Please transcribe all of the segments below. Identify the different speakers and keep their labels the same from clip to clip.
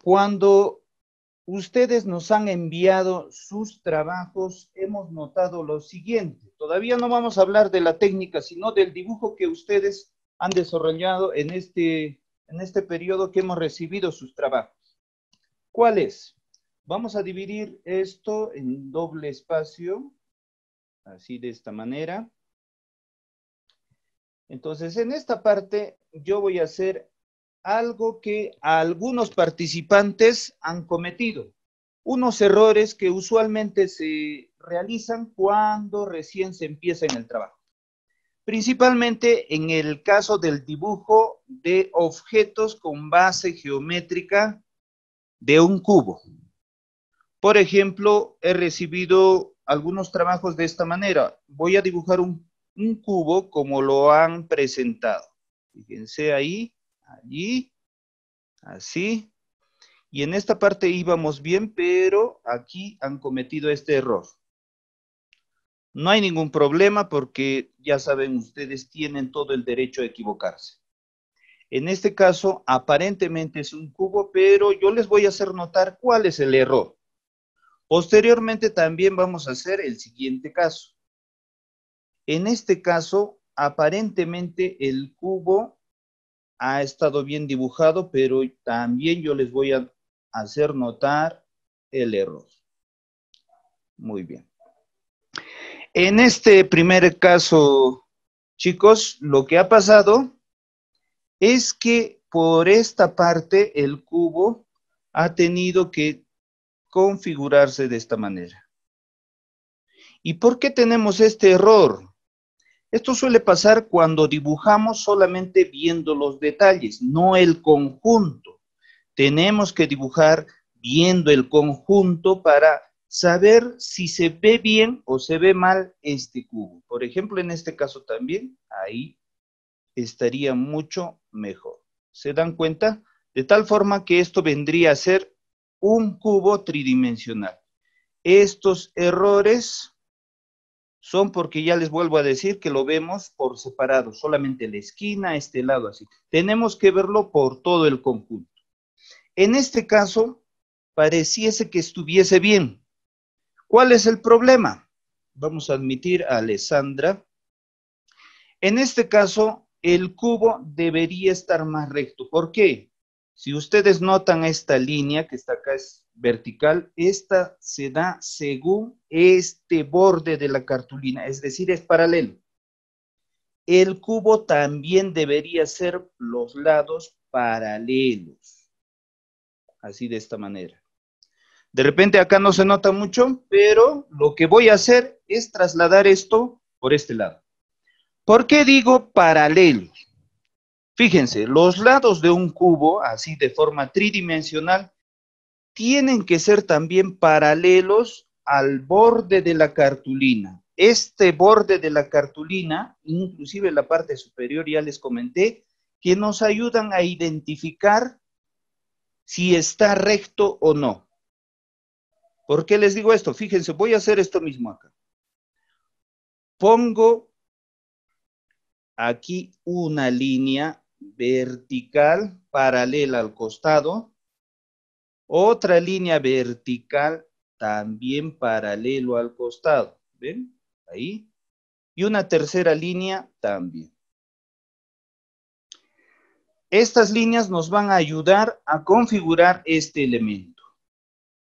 Speaker 1: Cuando ustedes nos han enviado sus trabajos, hemos notado lo siguiente. Todavía no vamos a hablar de la técnica, sino del dibujo que ustedes han desarrollado en este periodo que hemos recibido sus trabajos. ¿Cuál es? Vamos a dividir esto en doble espacio, así de esta manera. Entonces, en esta parte yo voy a hacer algo que algunos participantes han cometido. Unos errores que usualmente se realizan cuando recién se empieza en el trabajo. Principalmente en el caso del dibujo de objetos con base geométrica de un cubo. Por ejemplo, he recibido algunos trabajos de esta manera. Voy a dibujar un cubo como lo han presentado. Fíjense ahí, allí, así. Y en esta parte íbamos bien, pero aquí han cometido este error. No hay ningún problema porque ya saben, ustedes tienen todo el derecho a equivocarse. En este caso, aparentemente es un cubo, pero yo les voy a hacer notar cuál es el error. Posteriormente también vamos a hacer el siguiente caso. En este caso, aparentemente el cubo ha estado bien dibujado, pero también yo les voy a hacer notar el error. Muy bien. En este primer caso, chicos, lo que ha pasado es que por esta parte el cubo ha tenido que configurarse de esta manera. ¿Y por qué tenemos este error? Esto suele pasar cuando dibujamos solamente viendo los detalles, no el conjunto. Tenemos que dibujar viendo el conjunto para saber si se ve bien o se ve mal este cubo. Por ejemplo, en este caso también, ahí estaría mucho mejor. ¿Se dan cuenta? De tal forma que esto vendría a ser un cubo tridimensional. Estos errores son porque ya les vuelvo a decir que lo vemos por separado, solamente la esquina, este lado así. Tenemos que verlo por todo el conjunto. En este caso, pareciese que estuviese bien. ¿Cuál es el problema? Vamos a admitir a Alessandra. En este caso, el cubo debería estar más recto. ¿Por qué? Si ustedes notan esta línea que está acá es vertical, esta se da según este borde de la cartulina, es decir, es paralelo. El cubo también debería ser los lados paralelos, así de esta manera. De repente acá no se nota mucho, pero lo que voy a hacer es trasladar esto por este lado. ¿Por qué digo paralelos? Fíjense, los lados de un cubo, así de forma tridimensional, tienen que ser también paralelos al borde de la cartulina. Este borde de la cartulina, inclusive la parte superior, ya les comenté, que nos ayudan a identificar si está recto o no. ¿Por qué les digo esto? Fíjense, voy a hacer esto mismo acá. Pongo aquí una línea vertical paralela al costado, otra línea vertical también paralelo al costado, ¿ven? Ahí. Y una tercera línea también. Estas líneas nos van a ayudar a configurar este elemento.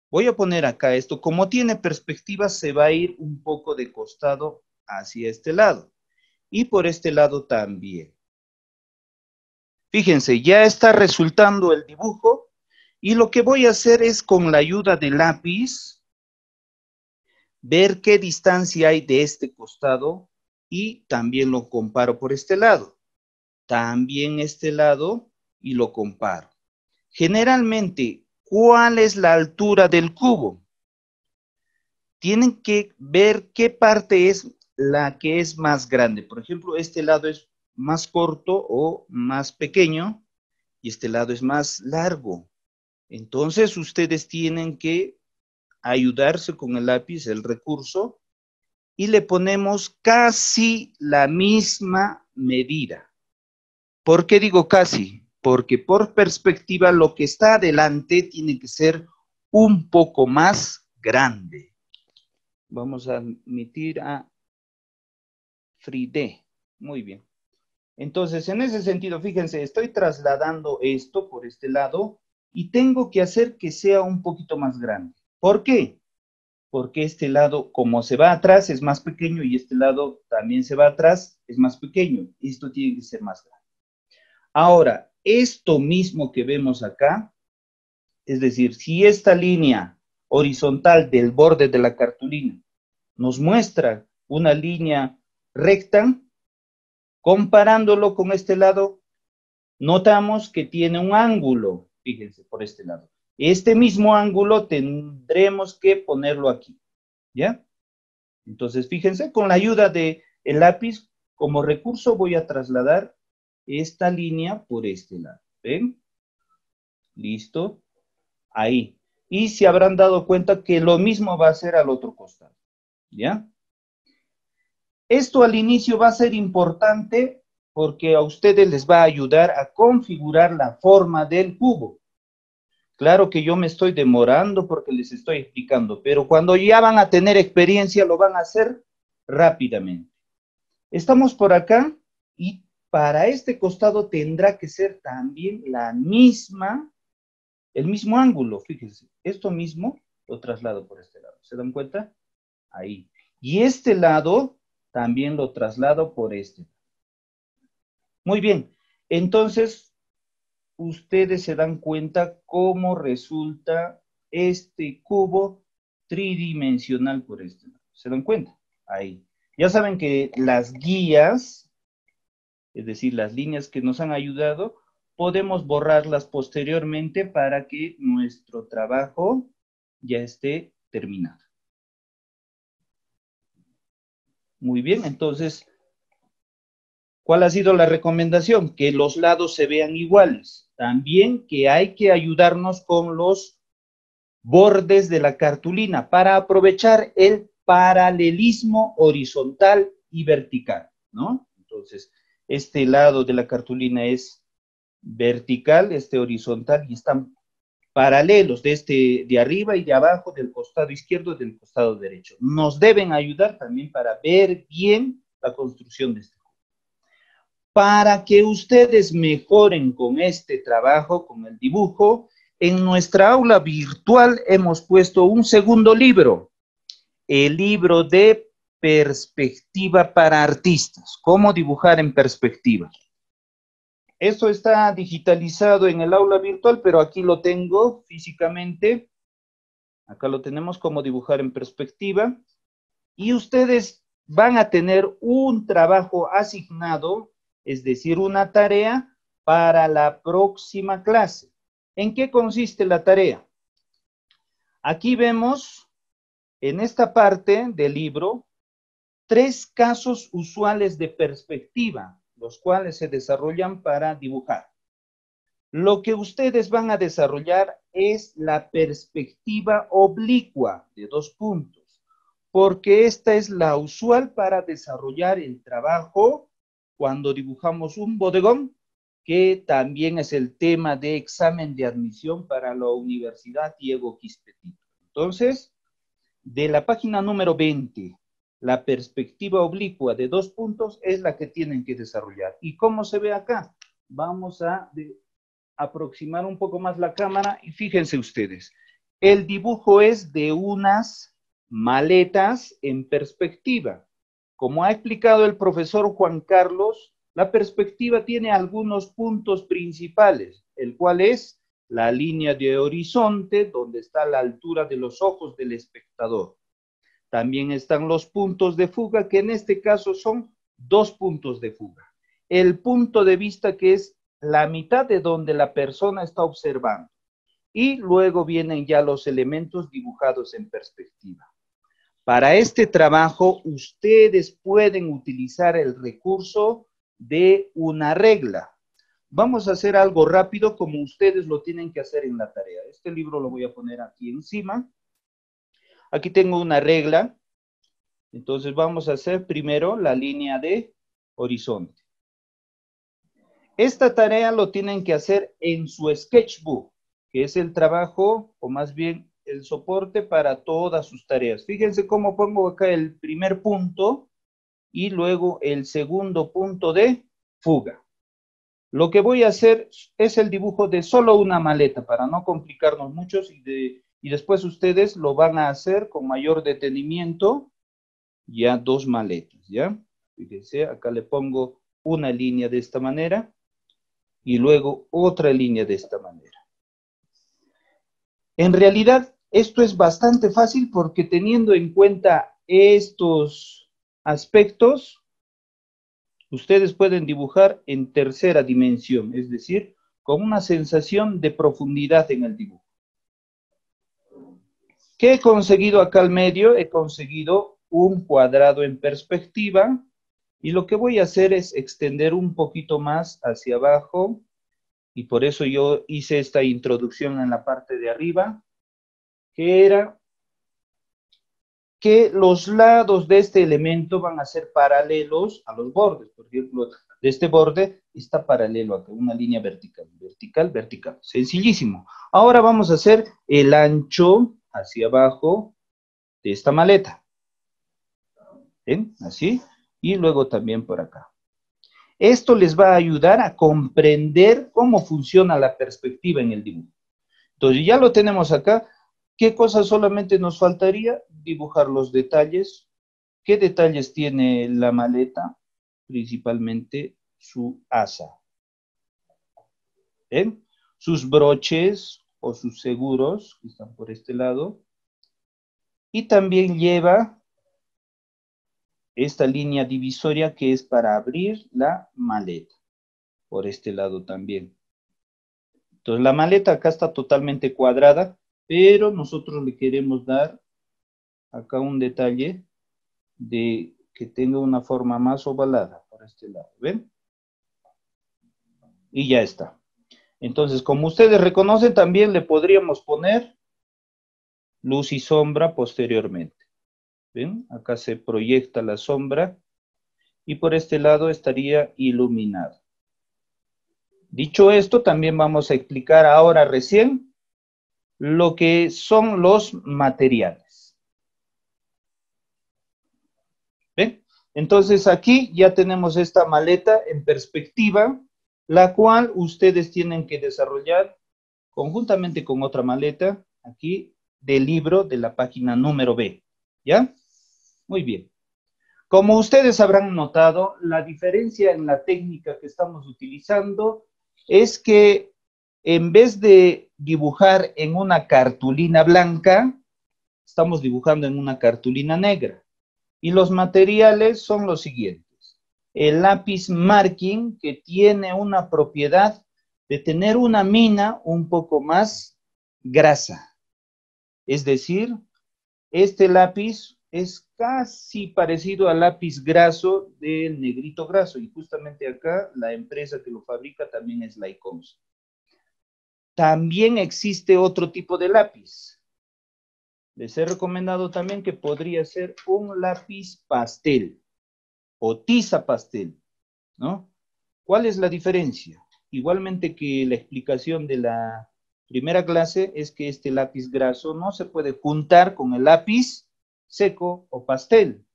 Speaker 1: Voy a poner acá esto. Como tiene perspectiva, se va a ir un poco de costado hacia este lado. Y por este lado también. Fíjense, ya está resultando el dibujo. Y lo que voy a hacer es, con la ayuda del lápiz, ver qué distancia hay de este costado y también lo comparo por este lado. También este lado y lo comparo. Generalmente, ¿cuál es la altura del cubo? Tienen que ver qué parte es la que es más grande. Por ejemplo, este lado es más corto o más pequeño y este lado es más largo. Entonces, ustedes tienen que ayudarse con el lápiz, el recurso, y le ponemos casi la misma medida. ¿Por qué digo casi? porque por perspectiva lo que está adelante tiene que ser un poco más grande. Vamos a admitir a Fride. Muy bien. Entonces, en ese sentido, fíjense, estoy trasladando esto por este lado y tengo que hacer que sea un poquito más grande. ¿Por qué? Porque este lado, como se va atrás, es más pequeño y este lado también se va atrás, es más pequeño. Esto tiene que ser más grande. Ahora, esto mismo que vemos acá, es decir, si esta línea horizontal del borde de la cartulina nos muestra una línea recta, comparándolo con este lado, notamos que tiene un ángulo, fíjense, por este lado. Este mismo ángulo tendremos que ponerlo aquí, ¿ya? Entonces, fíjense, con la ayuda del lápiz, como recurso voy a trasladar esta línea por este lado, ¿ven? Listo, ahí. Y se habrán dado cuenta que lo mismo va a ser al otro costado, ¿ya? Esto al inicio va a ser importante porque a ustedes les va a ayudar a configurar la forma del cubo. Claro que yo me estoy demorando porque les estoy explicando, pero cuando ya van a tener experiencia lo van a hacer rápidamente. Estamos por acá y para este costado tendrá que ser también la misma, el mismo ángulo, fíjense. Esto mismo lo traslado por este lado. ¿Se dan cuenta? Ahí. Y este lado también lo traslado por este. Muy bien. Entonces, ustedes se dan cuenta cómo resulta este cubo tridimensional por este lado. ¿Se dan cuenta? Ahí. Ya saben que las guías, es decir, las líneas que nos han ayudado, podemos borrarlas posteriormente para que nuestro trabajo ya esté terminado. Muy bien, entonces, ¿cuál ha sido la recomendación? Que los lados se vean iguales. También que hay que ayudarnos con los bordes de la cartulina para aprovechar el paralelismo horizontal y vertical, ¿no? Entonces, este lado de la cartulina es vertical, este horizontal, y están paralelos de arriba y de abajo, del costado izquierdo y del costado derecho. Nos deben ayudar también para ver bien la construcción de este cubo. Para que ustedes mejoren con este trabajo, con el dibujo, en nuestra aula virtual hemos puesto un segundo libro, el libro de perspectiva para artistas, cómo dibujar en perspectiva. Esto está digitalizado en el aula virtual, pero aquí lo tengo físicamente. Acá lo tenemos, cómo dibujar en perspectiva. Y ustedes van a tener un trabajo asignado, es decir, una tarea para la próxima clase. ¿En qué consiste la tarea? Aquí vemos en esta parte del libro 3 casos usuales de perspectiva, los cuales se desarrollan para dibujar. Lo que ustedes van a desarrollar es la perspectiva oblicua de 2 puntos, porque esta es la usual para desarrollar el trabajo cuando dibujamos un bodegón, que también es el tema de examen de admisión para la Universidad Diego Quispe. Entonces, de la página número 20, la perspectiva oblicua de 2 puntos es la que tienen que desarrollar. ¿Y cómo se ve acá? Vamos a aproximar un poco más la cámara y fíjense ustedes, el dibujo es de unas maletas en perspectiva. Como ha explicado el profesor Juan Carlos, la perspectiva tiene algunos puntos principales, el cual es la línea de horizonte, donde está la altura de los ojos del espectador. También están los puntos de fuga, que en este caso son 2 puntos de fuga. El punto de vista, que es la mitad de donde la persona está observando. Y luego vienen ya los elementos dibujados en perspectiva. Para este trabajo, ustedes pueden utilizar el recurso de una regla. Vamos a hacer algo rápido como ustedes lo tienen que hacer en la tarea. Este libro lo voy a poner aquí encima. Aquí tengo una regla. Entonces vamos a hacer primero la línea de horizonte. Esta tarea lo tienen que hacer en su sketchbook, que es el trabajo, o más bien el soporte para todas sus tareas. Fíjense cómo pongo acá el primer punto y luego el segundo punto de fuga. Lo que voy a hacer es el dibujo de solo una maleta para no complicarnos mucho y después ustedes lo van a hacer con mayor detenimiento, ya dos maletas, ¿ya? Fíjense, acá le pongo una línea de esta manera y luego otra línea de esta manera. En realidad, esto es bastante fácil porque teniendo en cuenta estos aspectos, ustedes pueden dibujar en tercera dimensión, es decir, con una sensación de profundidad en el dibujo. ¿Qué he conseguido acá al medio? He conseguido un cuadrado en perspectiva y lo que voy a hacer es extender un poquito más hacia abajo y por eso yo hice esta introducción en la parte de arriba, que era que los lados de este elemento van a ser paralelos a los bordes. Por ejemplo, de este borde está paralelo a una línea vertical, vertical, vertical. Sencillísimo. Ahora vamos a hacer el ancho hacia abajo de esta maleta. ¿Ven? Así. Y luego también por acá. Esto les va a ayudar a comprender cómo funciona la perspectiva en el dibujo. Entonces ya lo tenemos acá. ¿Qué cosa solamente nos faltaría? Dibujar los detalles. ¿Qué detalles tiene la maleta? Principalmente su asa. ¿Ven? Sus broches o sus seguros, que están por este lado. Y también lleva esta línea divisoria que es para abrir la maleta. Por este lado también. Entonces la maleta acá está totalmente cuadrada, pero nosotros le queremos dar acá un detalle de que tenga una forma más ovalada por este lado, ¿ven? Y ya está. Entonces, como ustedes reconocen, también le podríamos poner luz y sombra posteriormente. ¿Ven? Acá se proyecta la sombra y por este lado estaría iluminado. Dicho esto, también vamos a explicar ahora recién lo que son los materiales. ¿Ven? Entonces aquí ya tenemos esta maleta en perspectiva, la cual ustedes tienen que desarrollar conjuntamente con otra maleta, aquí, del libro de la página número B. ¿Ya? Muy bien. Como ustedes habrán notado, la diferencia en la técnica que estamos utilizando es que en vez de dibujar en una cartulina blanca, estamos dibujando en una cartulina negra. Y los materiales son los siguientes. El lápiz marking, que tiene una propiedad de tener una mina un poco más grasa. Es decir, este lápiz es casi parecido al lápiz graso del negrito graso. Y justamente acá la empresa que lo fabrica también es Lycomsa. También existe otro tipo de lápiz. Les he recomendado también que podría ser un lápiz pastel o tiza pastel, ¿no? ¿Cuál es la diferencia? Igualmente que la explicación de la primera clase es que este lápiz graso no se puede juntar con el lápiz seco o pastel.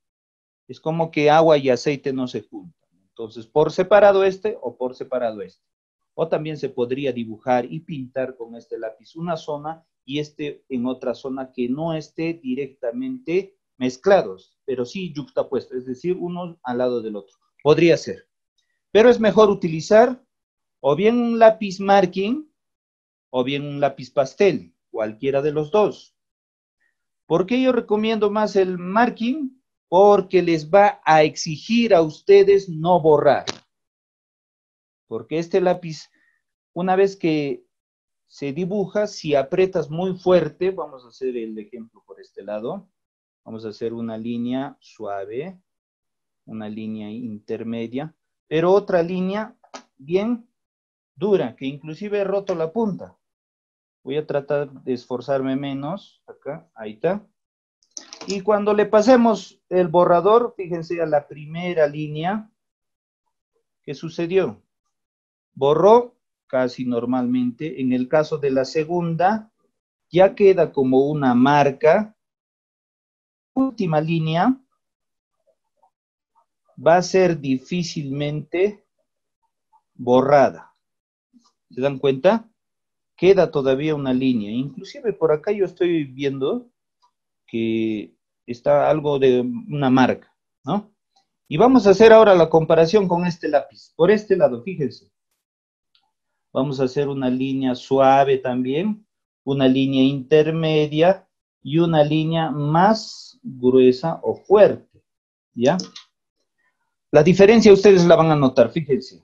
Speaker 1: Es como que agua y aceite no se juntan. Entonces, por separado este o por separado este. O también se podría dibujar y pintar con este lápiz una zona y este en otra zona que no esté directamente mezclados, pero sí yuxtapuestos, es decir, uno al lado del otro. Podría ser. Pero es mejor utilizar o bien un lápiz marking o bien un lápiz pastel, cualquiera de los dos. ¿Por qué yo recomiendo más el marking? Porque les va a exigir a ustedes no borrar. Porque este lápiz, una vez que se dibuja, si aprietas muy fuerte, vamos a hacer el ejemplo por este lado, vamos a hacer una línea suave, una línea intermedia, pero otra línea bien dura, que inclusive he roto la punta. Voy a tratar de esforzarme menos, acá, ahí está. Y cuando le pasemos el borrador, fíjense a la primera línea, ¿qué sucedió? borró casi normalmente. En el caso de la segunda, ya queda como una marca. Última línea va a ser difícilmente borrada. ¿Se dan cuenta? Queda todavía una línea. Inclusive por acá yo estoy viendo que está algo de una marca, ¿no? Y vamos a hacer ahora la comparación con este lápiz. Por este lado, fíjense. Vamos a hacer una línea suave también, una línea intermedia y una línea más gruesa o fuerte, ¿ya? La diferencia ustedes la van a notar, fíjense.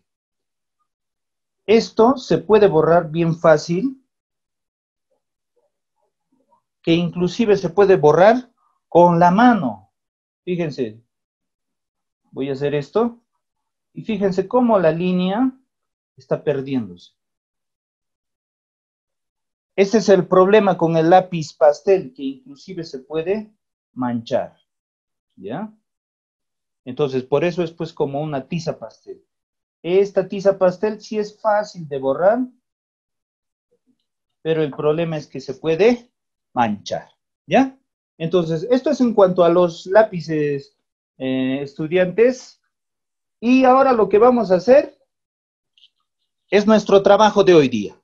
Speaker 1: Esto se puede borrar bien fácil, que inclusive se puede borrar con la mano. Fíjense, voy a hacer esto y fíjense cómo la línea está perdiéndose. Ese es el problema con el lápiz pastel, que inclusive se puede manchar, ¿ya? Entonces, por eso es pues como una tiza pastel. Esta tiza pastel sí es fácil de borrar, pero el problema es que se puede manchar, ¿ya? Entonces, esto es en cuanto a los lápices estudiantes. Y ahora lo que vamos a hacer es nuestro trabajo de hoy día.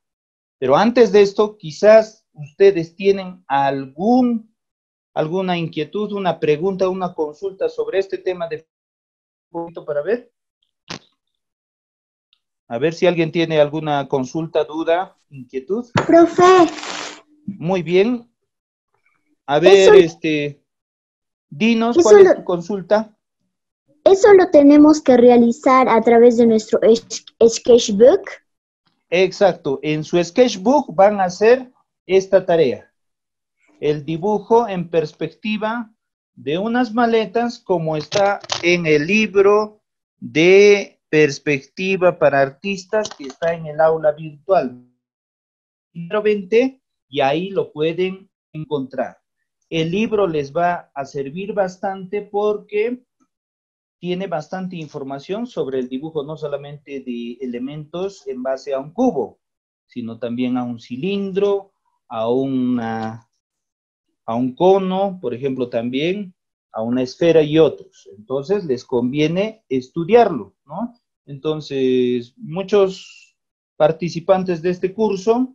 Speaker 1: Pero antes de esto, quizás ustedes tienen alguna inquietud, una pregunta, una consulta sobre este tema de un poquito para ver. A ver si alguien tiene alguna consulta, duda, inquietud.
Speaker 2: Profe,
Speaker 1: Muy bien. A
Speaker 2: eso,
Speaker 1: ver, dinos,
Speaker 2: eso,
Speaker 1: ¿cuál es
Speaker 2: lo,
Speaker 1: tu consulta?
Speaker 2: eso lo tenemos que realizar a través de nuestro sketchbook.
Speaker 1: Exacto. En su sketchbook van a hacer esta tarea. El dibujo en perspectiva de unas maletas como está en el libro de perspectiva para artistas que está en el aula virtual. Número 20, y ahí lo pueden encontrar. El libro les va a servir bastante porque tiene bastante información sobre el dibujo, no solamente de elementos en base a un cubo, sino también a un cilindro, a un cono, por ejemplo, también a una esfera y otros. Entonces, les conviene estudiarlo, ¿no? Entonces, muchos participantes de este curso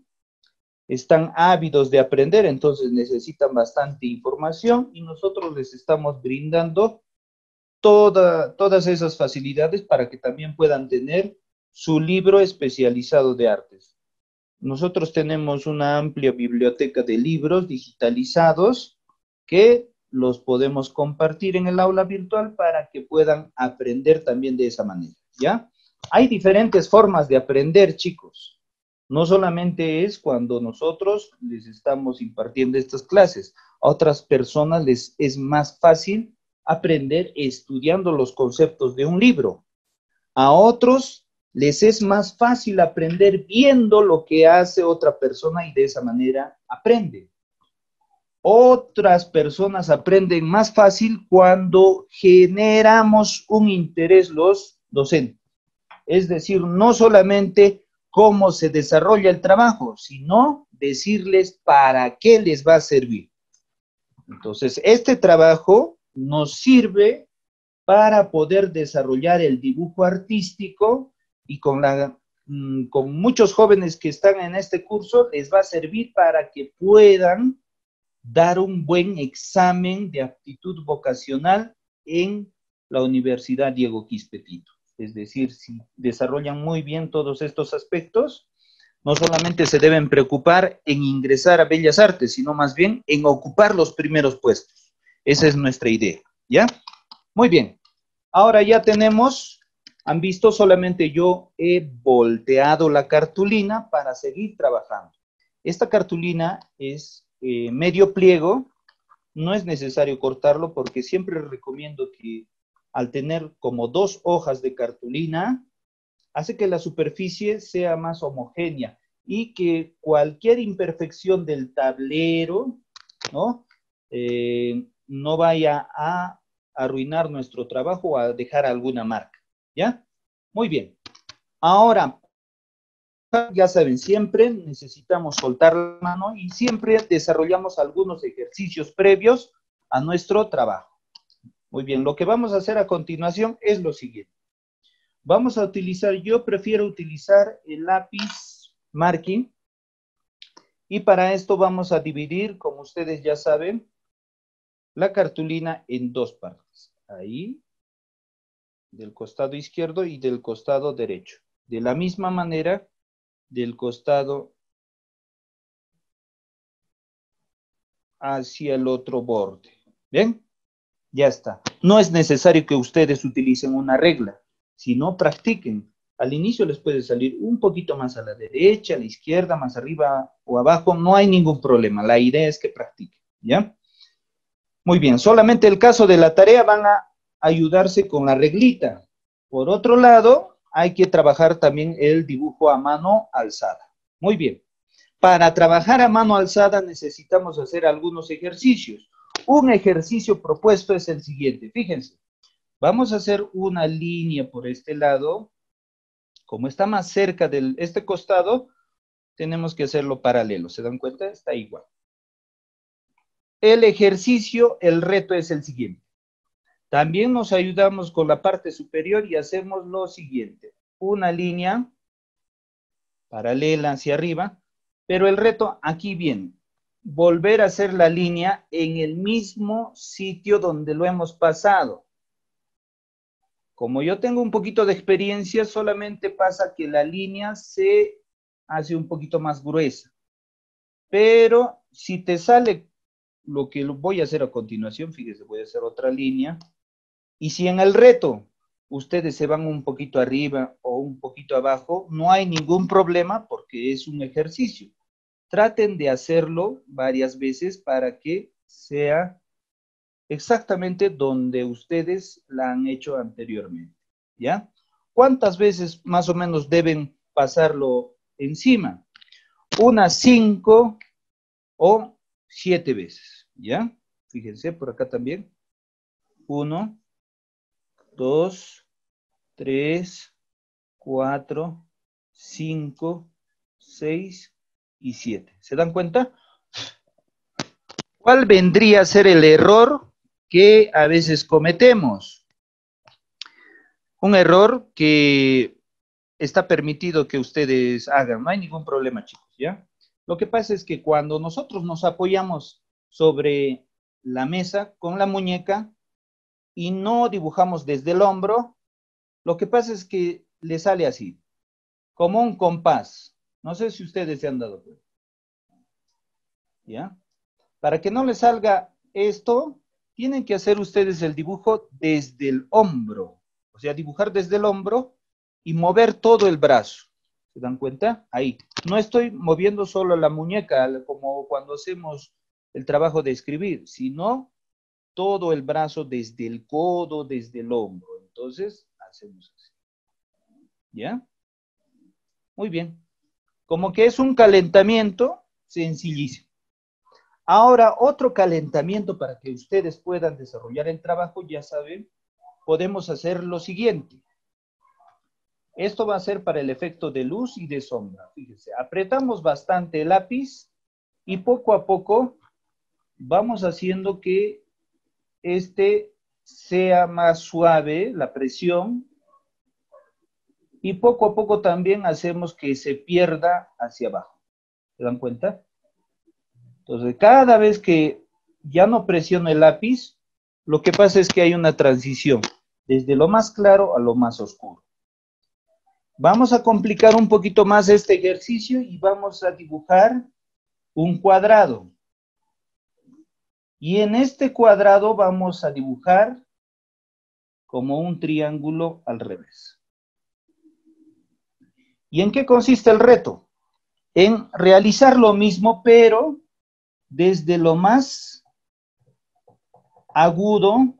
Speaker 1: están ávidos de aprender, entonces necesitan bastante información y nosotros les estamos brindando todas esas facilidades para que también puedan tener su libro especializado de artes. Nosotros tenemos una amplia biblioteca de libros digitalizados que los podemos compartir en el aula virtual para que puedan aprender también de esa manera, ¿ya? Hay diferentes formas de aprender, chicos. No solamente es cuando nosotros les estamos impartiendo estas clases. A otras personas les es más fácil aprender estudiando los conceptos de un libro. A otros les es más fácil aprender viendo lo que hace otra persona y de esa manera aprende. Otras personas aprenden más fácil cuando generamos un interés los docentes. Es decir, no solamente cómo se desarrolla el trabajo, sino decirles para qué les va a servir. Entonces, este trabajo nos sirve para poder desarrollar el dibujo artístico y con muchos jóvenes que están en este curso les va a servir para que puedan dar un buen examen de aptitud vocacional en la Universidad Diego Quispe-Tito. Es decir, si desarrollan muy bien todos estos aspectos, no solamente se deben preocupar en ingresar a Bellas Artes, sino más bien en ocupar los primeros puestos. Esa es nuestra idea, ¿ya? Muy bien. Ahora ya tenemos, han visto, solamente yo he volteado la cartulina para seguir trabajando. Esta cartulina es medio pliego, no es necesario cortarlo porque siempre recomiendo que al tener como 2 hojas de cartulina, hace que la superficie sea más homogénea y que cualquier imperfección del tablero, ¿no? No vaya a arruinar nuestro trabajo o a dejar alguna marca, ¿ya? Muy bien. Ahora, ya saben, siempre necesitamos soltar la mano y siempre desarrollamos algunos ejercicios previos a nuestro trabajo. Muy bien, lo que vamos a hacer a continuación es lo siguiente. Vamos a utilizar, yo prefiero utilizar el lápiz marking y para esto vamos a dividir, como ustedes ya saben, la cartulina en dos partes. Ahí, del costado izquierdo y del costado derecho. De la misma manera, del costado hacia el otro borde. ¿Bien? Ya está. No es necesario que ustedes utilicen una regla, sino practiquen. Al inicio les puede salir un poquito más a la derecha, a la izquierda, más arriba o abajo. No hay ningún problema. La idea es que practiquen. ¿Ya? Muy bien. Solamente el caso de la tarea van a ayudarse con la reglita. Por otro lado, hay que trabajar también el dibujo a mano alzada. Muy bien. Para trabajar a mano alzada necesitamos hacer algunos ejercicios. Un ejercicio propuesto es el siguiente. Fíjense, vamos a hacer una línea por este lado. Como está más cerca de este costado, tenemos que hacerlo paralelo. ¿Se dan cuenta? Está igual. El ejercicio, el reto es el siguiente. También nos ayudamos con la parte superior y hacemos lo siguiente. Una línea paralela hacia arriba. Pero el reto aquí viene, volver a hacer la línea en el mismo sitio donde lo hemos pasado. Como yo tengo un poquito de experiencia, solamente pasa que la línea se hace un poquito más gruesa. Pero si te sale lo que voy a hacer a continuación, fíjese, voy a hacer otra línea. Y si en el reto ustedes se van un poquito arriba o un poquito abajo, no hay ningún problema porque es un ejercicio. Traten de hacerlo varias veces para que sea exactamente donde ustedes la han hecho anteriormente, ¿ya? ¿Cuántas veces más o menos deben pasarlo encima? Unas 5 o 7 veces, ¿ya? Fíjense por acá también. 1, 2, 3, 4, 5, 6 y 7. ¿Se dan cuenta? ¿Cuál vendría a ser el error que a veces cometemos? Un error que está permitido que ustedes hagan, no hay ningún problema, chicos, ¿ya? Lo que pasa es que cuando nosotros nos apoyamos sobre la mesa con la muñeca y no dibujamos desde el hombro, lo que pasa es que le sale así, como un compás. No sé si ustedes se han dado cuenta, ¿ya? Para que no les salga esto, tienen que hacer ustedes el dibujo desde el hombro. O sea, dibujar desde el hombro y mover todo el brazo. ¿Se dan cuenta? Ahí. No estoy moviendo solo la muñeca, como cuando hacemos el trabajo de escribir, sino todo el brazo desde el codo, desde el hombro. Entonces, hacemos así. ¿Ya? Muy bien. Como que es un calentamiento sencillísimo. Ahora, otro calentamiento para que ustedes puedan desarrollar el trabajo, ya saben, podemos hacer lo siguiente. Esto va a ser para el efecto de luz y de sombra. Fíjense, apretamos bastante el lápiz y poco a poco vamos haciendo que este sea más suave, la presión, y poco a poco también hacemos que se pierda hacia abajo. ¿Se dan cuenta? Entonces, cada vez que ya no presiono el lápiz, lo que pasa es que hay una transición desde lo más claro a lo más oscuro. Vamos a complicar un poquito más este ejercicio y vamos a dibujar un cuadrado. Y en este cuadrado vamos a dibujar como un triángulo al revés. ¿Y en qué consiste el reto? En realizar lo mismo, pero desde lo más agudo,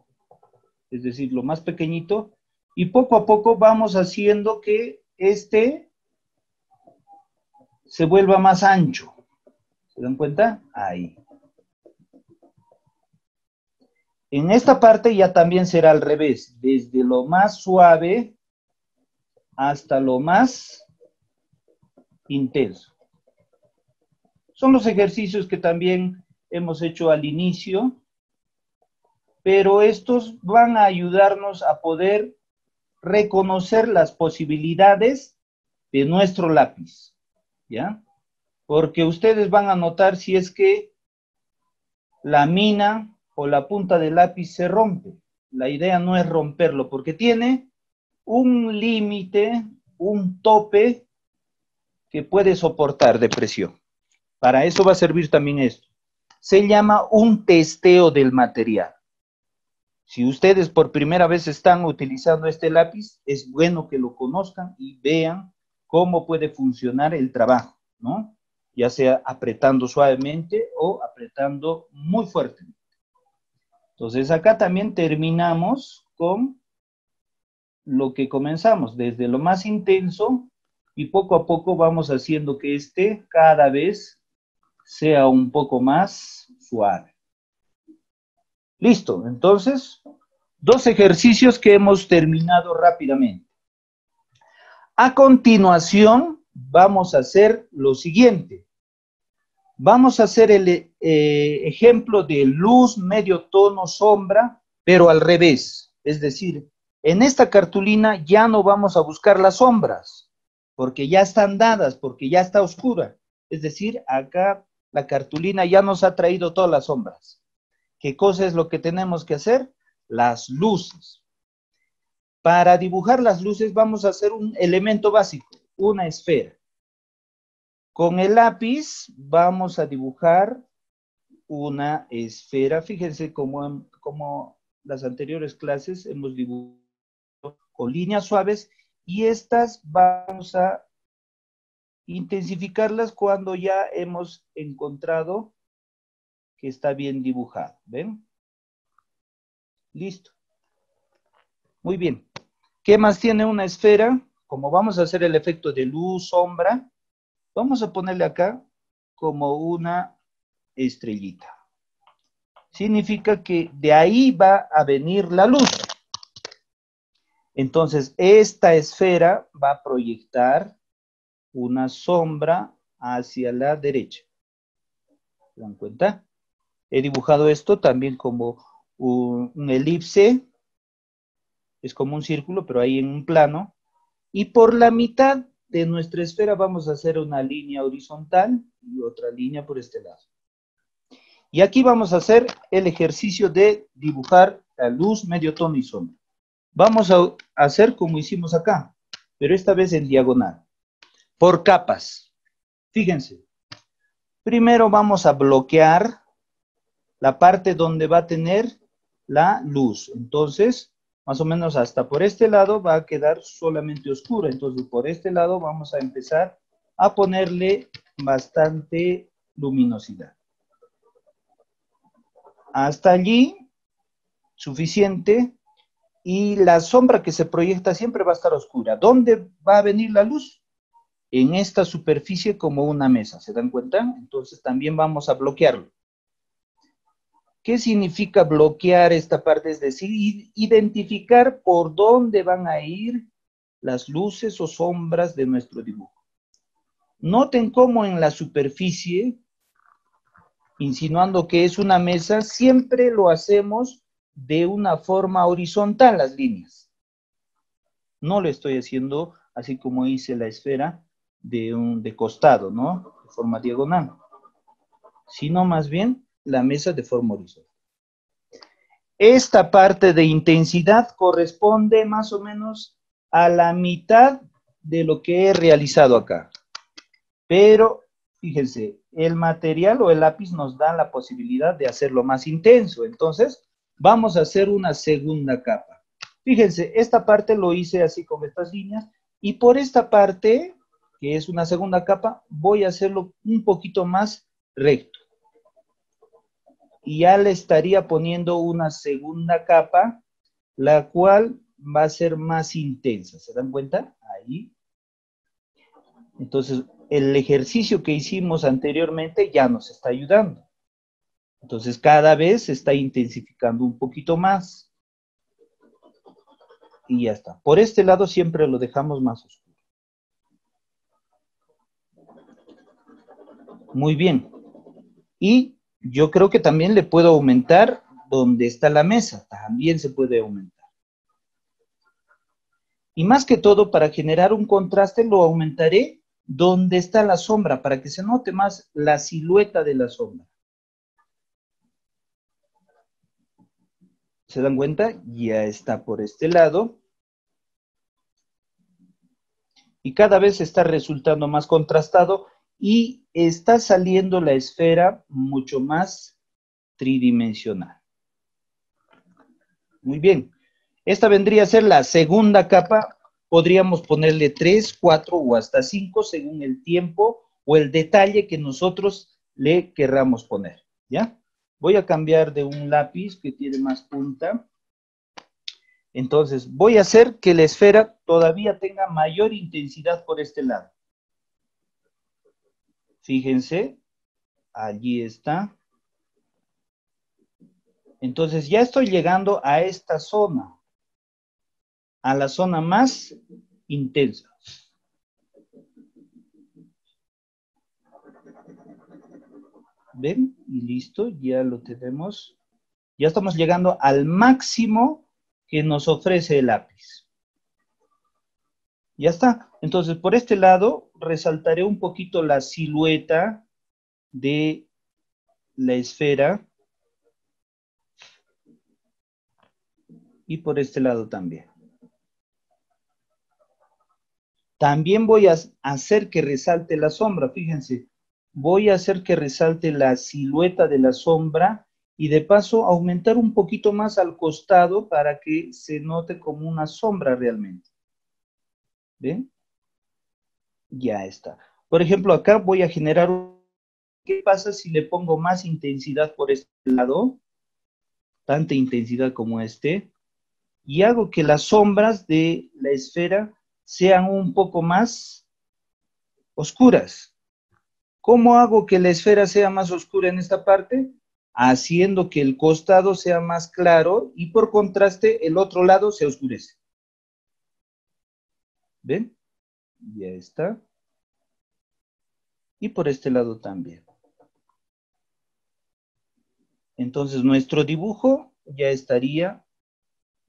Speaker 1: es decir, lo más pequeñito, y poco a poco vamos haciendo que este se vuelva más ancho. ¿Se dan cuenta? Ahí. En esta parte ya también será al revés, desde lo más suave hasta lo más intenso. Son los ejercicios que también hemos hecho al inicio, pero estos van a ayudarnos a poder reconocer las posibilidades de nuestro lápiz, ¿ya? Porque ustedes van a notar si es que la mina o la punta del lápiz se rompe. La idea no es romperlo, porque tiene un límite, un tope que puede soportar de presión. Para eso va a servir también esto. Se llama un testeo del material. Si ustedes por primera vez están utilizando este lápiz, es bueno que lo conozcan y vean cómo puede funcionar el trabajo, ¿no? Ya sea apretando suavemente o apretando muy fuerte. Entonces acá también terminamos con lo que comenzamos, desde lo más intenso y poco a poco vamos haciendo que este cada vez sea un poco más suave. Listo, entonces, dos ejercicios que hemos terminado rápidamente. A continuación, vamos a hacer lo siguiente. Vamos a hacer el ejemplo de luz, medio tono, sombra, pero al revés. Es decir, en esta cartulina ya no vamos a buscar las sombras, porque ya están dadas, porque ya está oscura. Es decir, acá la cartulina ya nos ha traído todas las sombras. ¿Qué cosa es lo que tenemos que hacer? Las luces. Para dibujar las luces vamos a hacer un elemento básico, una esfera. Con el lápiz vamos a dibujar una esfera. Fíjense como las anteriores clases hemos dibujado con líneas suaves y estas vamos a intensificarlas cuando ya hemos encontrado que está bien dibujado. ¿Ven? Listo. Muy bien. ¿Qué más tiene una esfera? Como vamos a hacer el efecto de luz, sombra, vamos a ponerle acá como una estrellita. Significa que de ahí va a venir la luz. Entonces, esta esfera va a proyectar una sombra hacia la derecha. ¿Se dan cuenta? He dibujado esto también como un elipse. Es como un círculo, pero ahí en un plano. Y por la mitad de nuestra esfera vamos a hacer una línea horizontal y otra línea por este lado. Y aquí vamos a hacer el ejercicio de dibujar la luz, medio tono y sombra. Vamos a hacer como hicimos acá, pero esta vez en diagonal, por capas. Fíjense, primero vamos a bloquear la parte donde va a tener la luz. Entonces, más o menos hasta por este lado va a quedar solamente oscura. Entonces, por este lado vamos a empezar a ponerle bastante luminosidad. Hasta allí, suficiente. Y la sombra que se proyecta siempre va a estar oscura. ¿Dónde va a venir la luz? En esta superficie como una mesa. ¿Se dan cuenta? Entonces también vamos a bloquearlo. ¿Qué significa bloquear esta parte? Es decir, identificar por dónde van a ir las luces o sombras de nuestro dibujo. Noten cómo en la superficie, insinuando que es una mesa, siempre lo hacemos de una forma horizontal las líneas. No lo estoy haciendo así como hice la esfera de costado, ¿no? De forma diagonal. Sino más bien la mesa de forma horizontal. Esta parte de intensidad corresponde más o menos a la mitad de lo que he realizado acá. Pero, fíjense, el material o el lápiz nos da la posibilidad de hacerlo más intenso. Entonces, vamos a hacer una segunda capa. Fíjense, esta parte lo hice así con estas líneas. Y por esta parte, que es una segunda capa, voy a hacerlo un poquito más recto. Y ya le estaría poniendo una segunda capa, la cual va a ser más intensa. ¿Se dan cuenta? Ahí. Entonces, el ejercicio que hicimos anteriormente ya nos está ayudando. Entonces, cada vez se está intensificando un poquito más. Y ya está. Por este lado siempre lo dejamos más oscuro. Muy bien. Y yo creo que también le puedo aumentar donde está la mesa. También se puede aumentar. Y más que todo, para generar un contraste, lo aumentaré donde está la sombra, para que se note más la silueta de la sombra. ¿Se dan cuenta? Ya está por este lado. Y cada vez está resultando más contrastado y está saliendo la esfera mucho más tridimensional. Muy bien. Esta vendría a ser la segunda capa. Podríamos ponerle 3, 4 o hasta 5 según el tiempo o el detalle que nosotros le querramos poner. ¿Ya? Voy a cambiar de un lápiz que tiene más punta. Entonces, voy a hacer que la esfera todavía tenga mayor intensidad por este lado. Fíjense, allí está. Entonces, ya estoy llegando a esta zona, a la zona más intensa. ¿Ven? Y listo, ya lo tenemos. Ya estamos llegando al máximo que nos ofrece el lápiz. Ya está. Entonces, por este lado, resaltaré un poquito la silueta de la esfera. Y por este lado también. También voy a hacer que resalte la sombra, fíjense. Voy a hacer que resalte la silueta de la sombra y de paso aumentar un poquito más al costado para que se note como una sombra realmente. ¿Ven? Ya está. Por ejemplo, acá voy a generar ¿qué pasa si le pongo más intensidad por este lado? Tanta intensidad como este. Y hago que las sombras de la esfera sean un poco más oscuras. ¿Cómo hago que la esfera sea más oscura en esta parte? Haciendo que el costado sea más claro y por contraste el otro lado se oscurece. ¿Ven? Ya está. Y por este lado también. Entonces nuestro dibujo ya estaría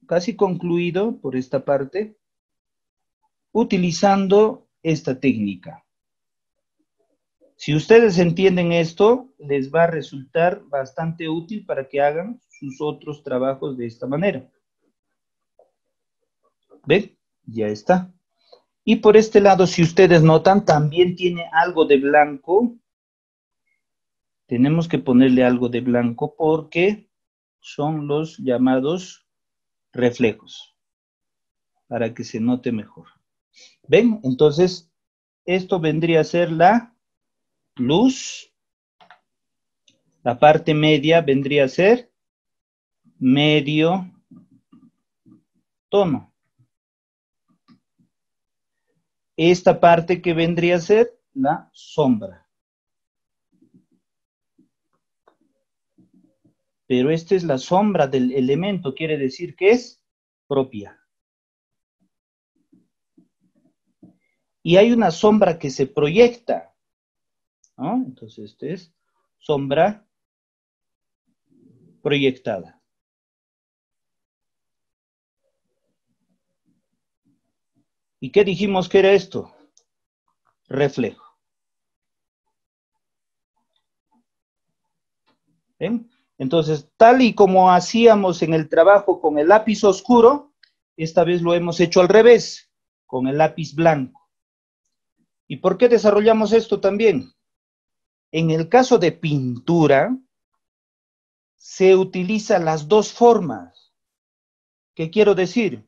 Speaker 1: casi concluido por esta parte utilizando esta técnica. Si ustedes entienden esto, les va a resultar bastante útil para que hagan sus otros trabajos de esta manera. ¿Ven? Ya está. Y por este lado, si ustedes notan, también tiene algo de blanco. Tenemos que ponerle algo de blanco porque son los llamados reflejos, para que se note mejor. ¿Ven? Entonces, esto vendría a ser la luz. La parte media vendría a ser medio tono. Esta parte que vendría a ser la sombra. Pero esta es la sombra del elemento, quiere decir que es propia. Y hay una sombra que se proyecta, ¿no? Entonces, esta es sombra proyectada. ¿Y qué dijimos que era esto? Reflejo. ¿Ven? Entonces, tal y como hacíamos en el trabajo con el lápiz oscuro, esta vez lo hemos hecho al revés, con el lápiz blanco. ¿Y por qué desarrollamos esto también? En el caso de pintura, se utilizan las dos formas. ¿Qué quiero decir?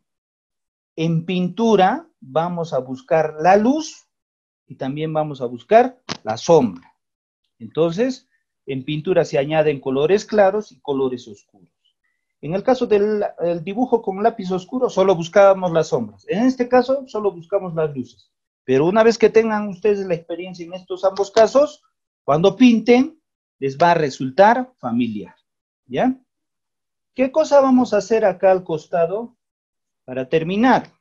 Speaker 1: En pintura vamos a buscar la luz y también vamos a buscar la sombra. Entonces, en pintura se añaden colores claros y colores oscuros. En el caso del dibujo con lápiz oscuro, solo buscábamos las sombras. En este caso, solo buscamos las luces. Pero una vez que tengan ustedes la experiencia en estos ambos casos, cuando pinten, les va a resultar familiar. ¿Ya? ¿Qué cosa vamos a hacer acá al costado para terminar?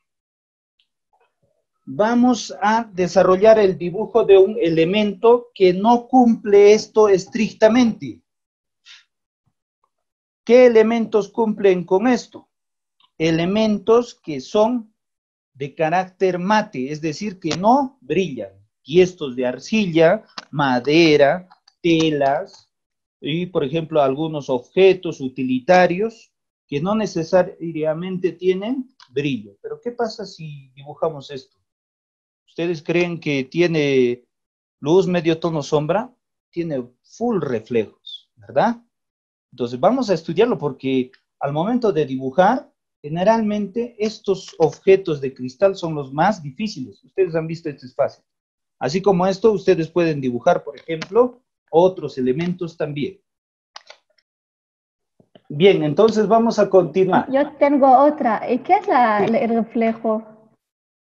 Speaker 1: vamos a desarrollar el dibujo de un elemento que no cumple esto estrictamente. ¿Qué elementos cumplen con esto? Elementos que son de carácter mate, es decir, que no brillan. Tiestos de arcilla, madera, telas, y por ejemplo algunos objetos utilitarios que no necesariamente tienen brillo. Pero ¿qué pasa si dibujamos esto? ¿Ustedes creen que tiene luz, medio tono, sombra? Tiene full reflejos, ¿verdad? Entonces vamos a estudiarlo porque al momento de dibujar, generalmente estos objetos de cristal son los más difíciles. Ustedes han visto, esto es fácil. Así como esto, ustedes pueden dibujar, por ejemplo, otros elementos también. Bien, entonces vamos a continuar.
Speaker 3: Yo tengo otra. ¿Y qué es el reflejo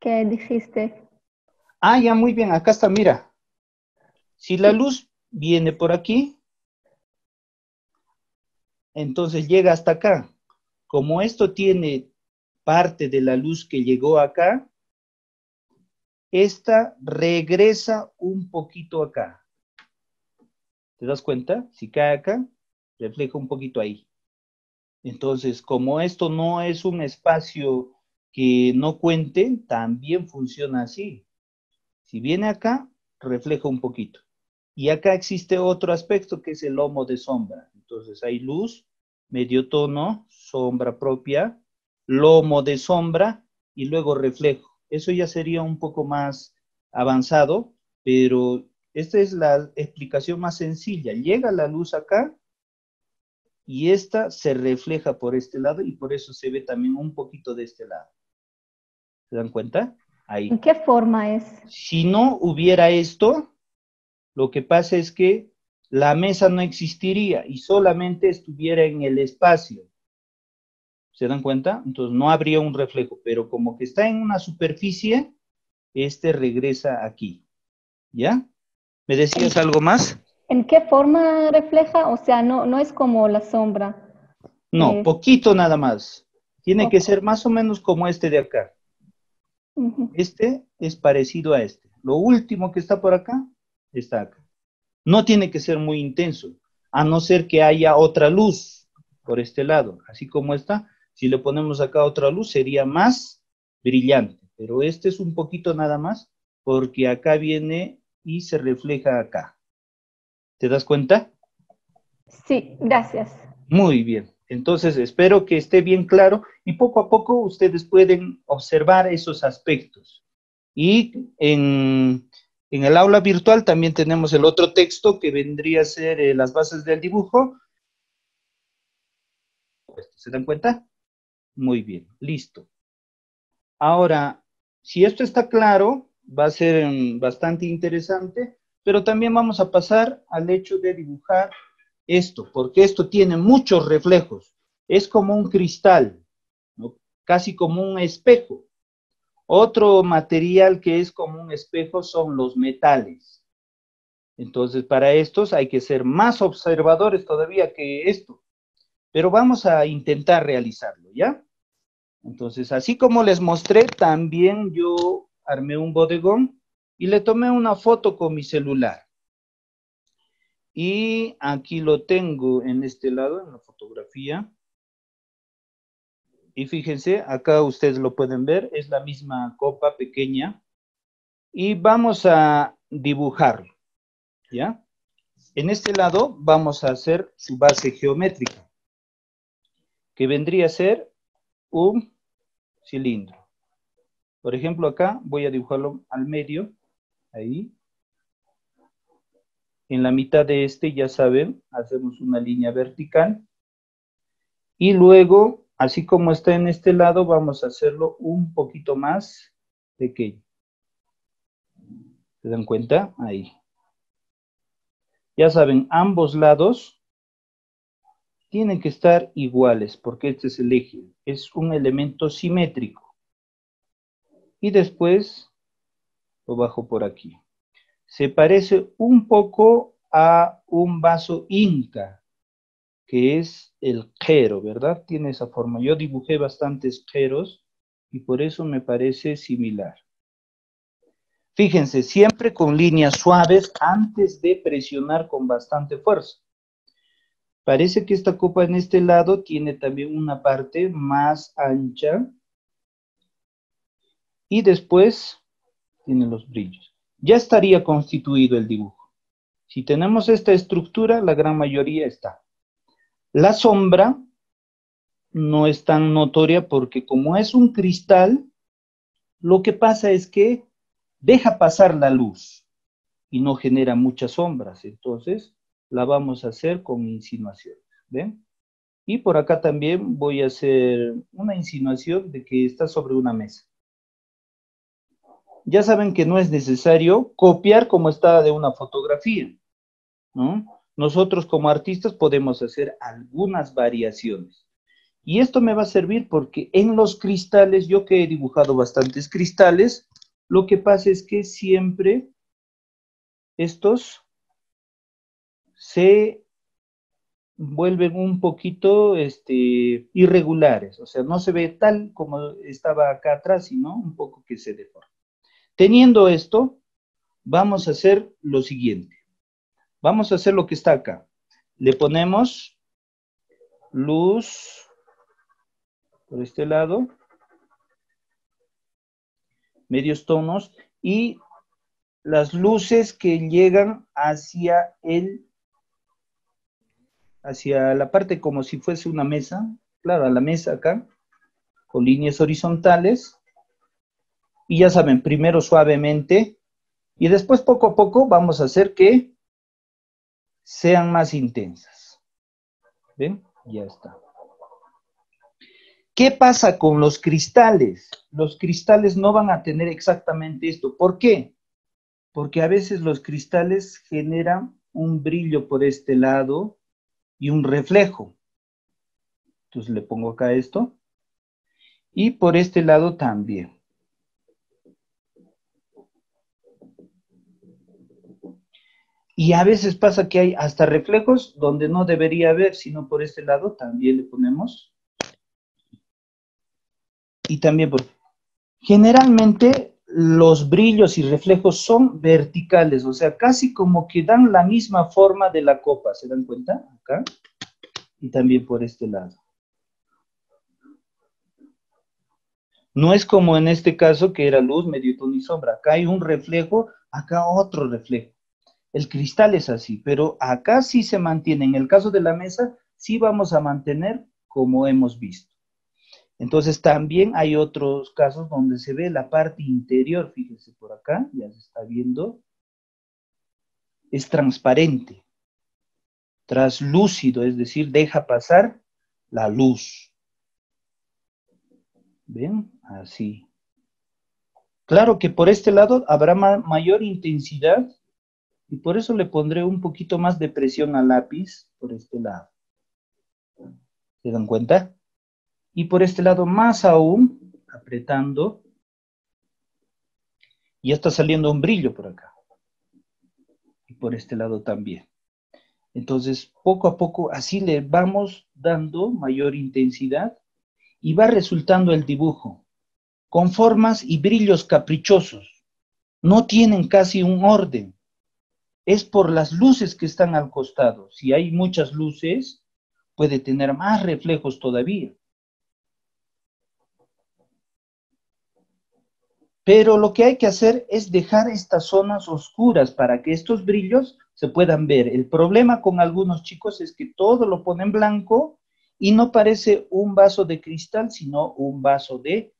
Speaker 3: que dijiste?
Speaker 1: Ah, ya, muy bien, acá está, mira. Si la luz viene por aquí, entonces llega hasta acá. Como esto tiene parte de la luz que llegó acá, esta regresa un poquito acá. ¿Te das cuenta? Si cae acá, refleja un poquito ahí. Entonces, como esto no es un espacio que no cuente, también funciona así. Si viene acá, refleja un poquito. Y acá existe otro aspecto que es el lomo de sombra. Entonces hay luz, medio tono, sombra propia, lomo de sombra y luego reflejo. Eso ya sería un poco más avanzado, pero esta es la explicación más sencilla. Llega la luz acá y esta se refleja por este lado y por eso se ve también un poquito de este lado. ¿Se dan cuenta? Ahí.
Speaker 3: ¿En qué forma es?
Speaker 1: Si no hubiera esto, lo que pasa es que la mesa no existiría y solamente estuviera en el espacio. ¿Se dan cuenta? Entonces no habría un reflejo, pero como que está en una superficie, este regresa aquí. ¿Ya? ¿Me decías algo más?
Speaker 3: ¿En qué forma refleja? O sea, no es como la sombra.
Speaker 1: No, poquito nada más. Tiene que
Speaker 3: Poco.
Speaker 1: ser más o menos como este de acá. Este es parecido a este. Lo último que está por acá, está acá. No tiene que ser muy intenso, a no ser que haya otra luz por este lado. Así como esta, si le ponemos acá otra luz, sería más brillante. Pero este es un poquito nada más, porque acá viene y se refleja acá. ¿Te das cuenta?
Speaker 3: Sí, gracias.
Speaker 1: Muy bien. Entonces, espero que esté bien claro y poco a poco ustedes pueden observar esos aspectos. Y en el aula virtual también tenemos el otro texto que vendría a ser las bases del dibujo. ¿Se dan cuenta? Muy bien, listo. Ahora, si esto está claro, va a ser bastante interesante, pero también vamos a pasar al hecho de dibujar esto, porque esto tiene muchos reflejos. Es como un cristal, ¿no? Casi como un espejo. Otro material que es como un espejo son los metales. Entonces, para estos hay que ser más observadores todavía que esto. Pero vamos a intentar realizarlo, ¿ya? Entonces, así como les mostré, también yo armé un bodegón y le tomé una foto con mi celular. Y aquí lo tengo en este lado, en la fotografía. Y fíjense, acá ustedes lo pueden ver, es la misma copa pequeña. Y vamos a dibujarlo, ¿ya? En este lado vamos a hacer su base geométrica, que vendría a ser un cilindro. Por ejemplo, acá voy a dibujarlo al medio, ahí. En la mitad de este, ya saben, hacemos una línea vertical. Y luego, así como está en este lado, vamos a hacerlo un poquito más pequeño. ¿Se dan cuenta? Ahí. Ya saben, ambos lados tienen que estar iguales, porque este es el eje. Es un elemento simétrico. Y después lo bajo por aquí. Se parece un poco a un vaso inca, que es el jero, ¿verdad? Tiene esa forma. Yo dibujé bastantes jeros y por eso me parece similar. Fíjense, siempre con líneas suaves antes de presionar con bastante fuerza. Parece que esta copa en este lado tiene también una parte más ancha y después tiene los brillos. Ya estaría constituido el dibujo. Si tenemos esta estructura, la gran mayoría está. La sombra no es tan notoria porque como es un cristal, lo que pasa es que deja pasar la luz y no genera muchas sombras. Entonces, la vamos a hacer con insinuaciones. ¿Ven? Y por acá también voy a hacer una insinuación de que está sobre una mesa. Ya saben que no es necesario copiar como está de una fotografía, ¿no? Nosotros como artistas podemos hacer algunas variaciones. Y esto me va a servir porque en los cristales, yo que he dibujado bastantes cristales, lo que pasa es que siempre estos se vuelven un poquito irregulares, o sea, no se ve tal como estaba acá atrás, sino un poco que se deforma. Teniendo esto, vamos a hacer lo siguiente. Vamos a hacer lo que está acá. Le ponemos luz por este lado, medios tonos, y las luces que llegan hacia la parte como si fuese una mesa, claro, a la mesa acá, con líneas horizontales, y ya saben, primero suavemente, y después poco a poco vamos a hacer que sean más intensas. ¿Ven? Ya está. ¿Qué pasa con los cristales? Los cristales no van a tener exactamente esto. ¿Por qué? Porque a veces los cristales generan un brillo por este lado y un reflejo. Entonces le pongo acá esto. Y por este lado también. Y a veces pasa que hay hasta reflejos donde no debería haber, sino por este lado también le ponemos. Y también por... Generalmente los brillos y reflejos son verticales, o sea, casi como que dan la misma forma de la copa, ¿se dan cuenta? Acá. Y también por este lado. No es como en este caso que era luz, medio tono y sombra. Acá hay un reflejo, acá otro reflejo. El cristal es así, pero acá sí se mantiene. En el caso de la mesa, sí vamos a mantener como hemos visto. Entonces también hay otros casos donde se ve la parte interior, fíjense por acá, ya se está viendo, es transparente, traslúcido, es decir, deja pasar la luz. ¿Ven? Así. Claro que por este lado habrá mayor intensidad y por eso le pondré un poquito más de presión al lápiz por este lado. ¿Se dan cuenta? Y por este lado más aún, apretando, ya está saliendo un brillo por acá. Y por este lado también. Entonces, poco a poco, así le vamos dando mayor intensidad y va resultando el dibujo con formas y brillos caprichosos. No tienen casi un orden. Es por las luces que están al costado. Si hay muchas luces, puede tener más reflejos todavía. Pero lo que hay que hacer es dejar estas zonas oscuras para que estos brillos se puedan ver. El problema con algunos chicos es que todo lo ponen blanco y no parece un vaso de cristal, sino un vaso de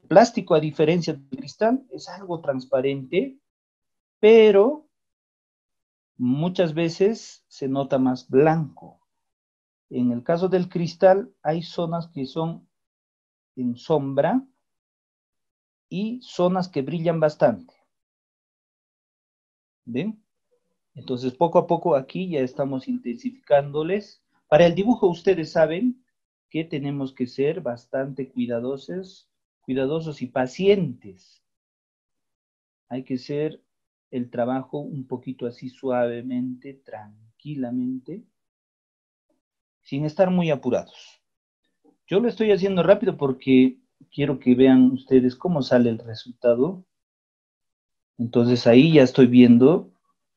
Speaker 1: plástico. A diferencia del cristal, es algo transparente, pero muchas veces se nota más blanco. En el caso del cristal, hay zonas que son en sombra y zonas que brillan bastante. ¿Ven? Entonces, poco a poco aquí ya estamos intensificándoles. Para el dibujo, ustedes saben que tenemos que ser bastante cuidadosos y pacientes. Hay que hacer el trabajo un poquito así suavemente, tranquilamente, sin estar muy apurados. Yo lo estoy haciendo rápido porque quiero que vean ustedes cómo sale el resultado. Entonces ahí ya estoy viendo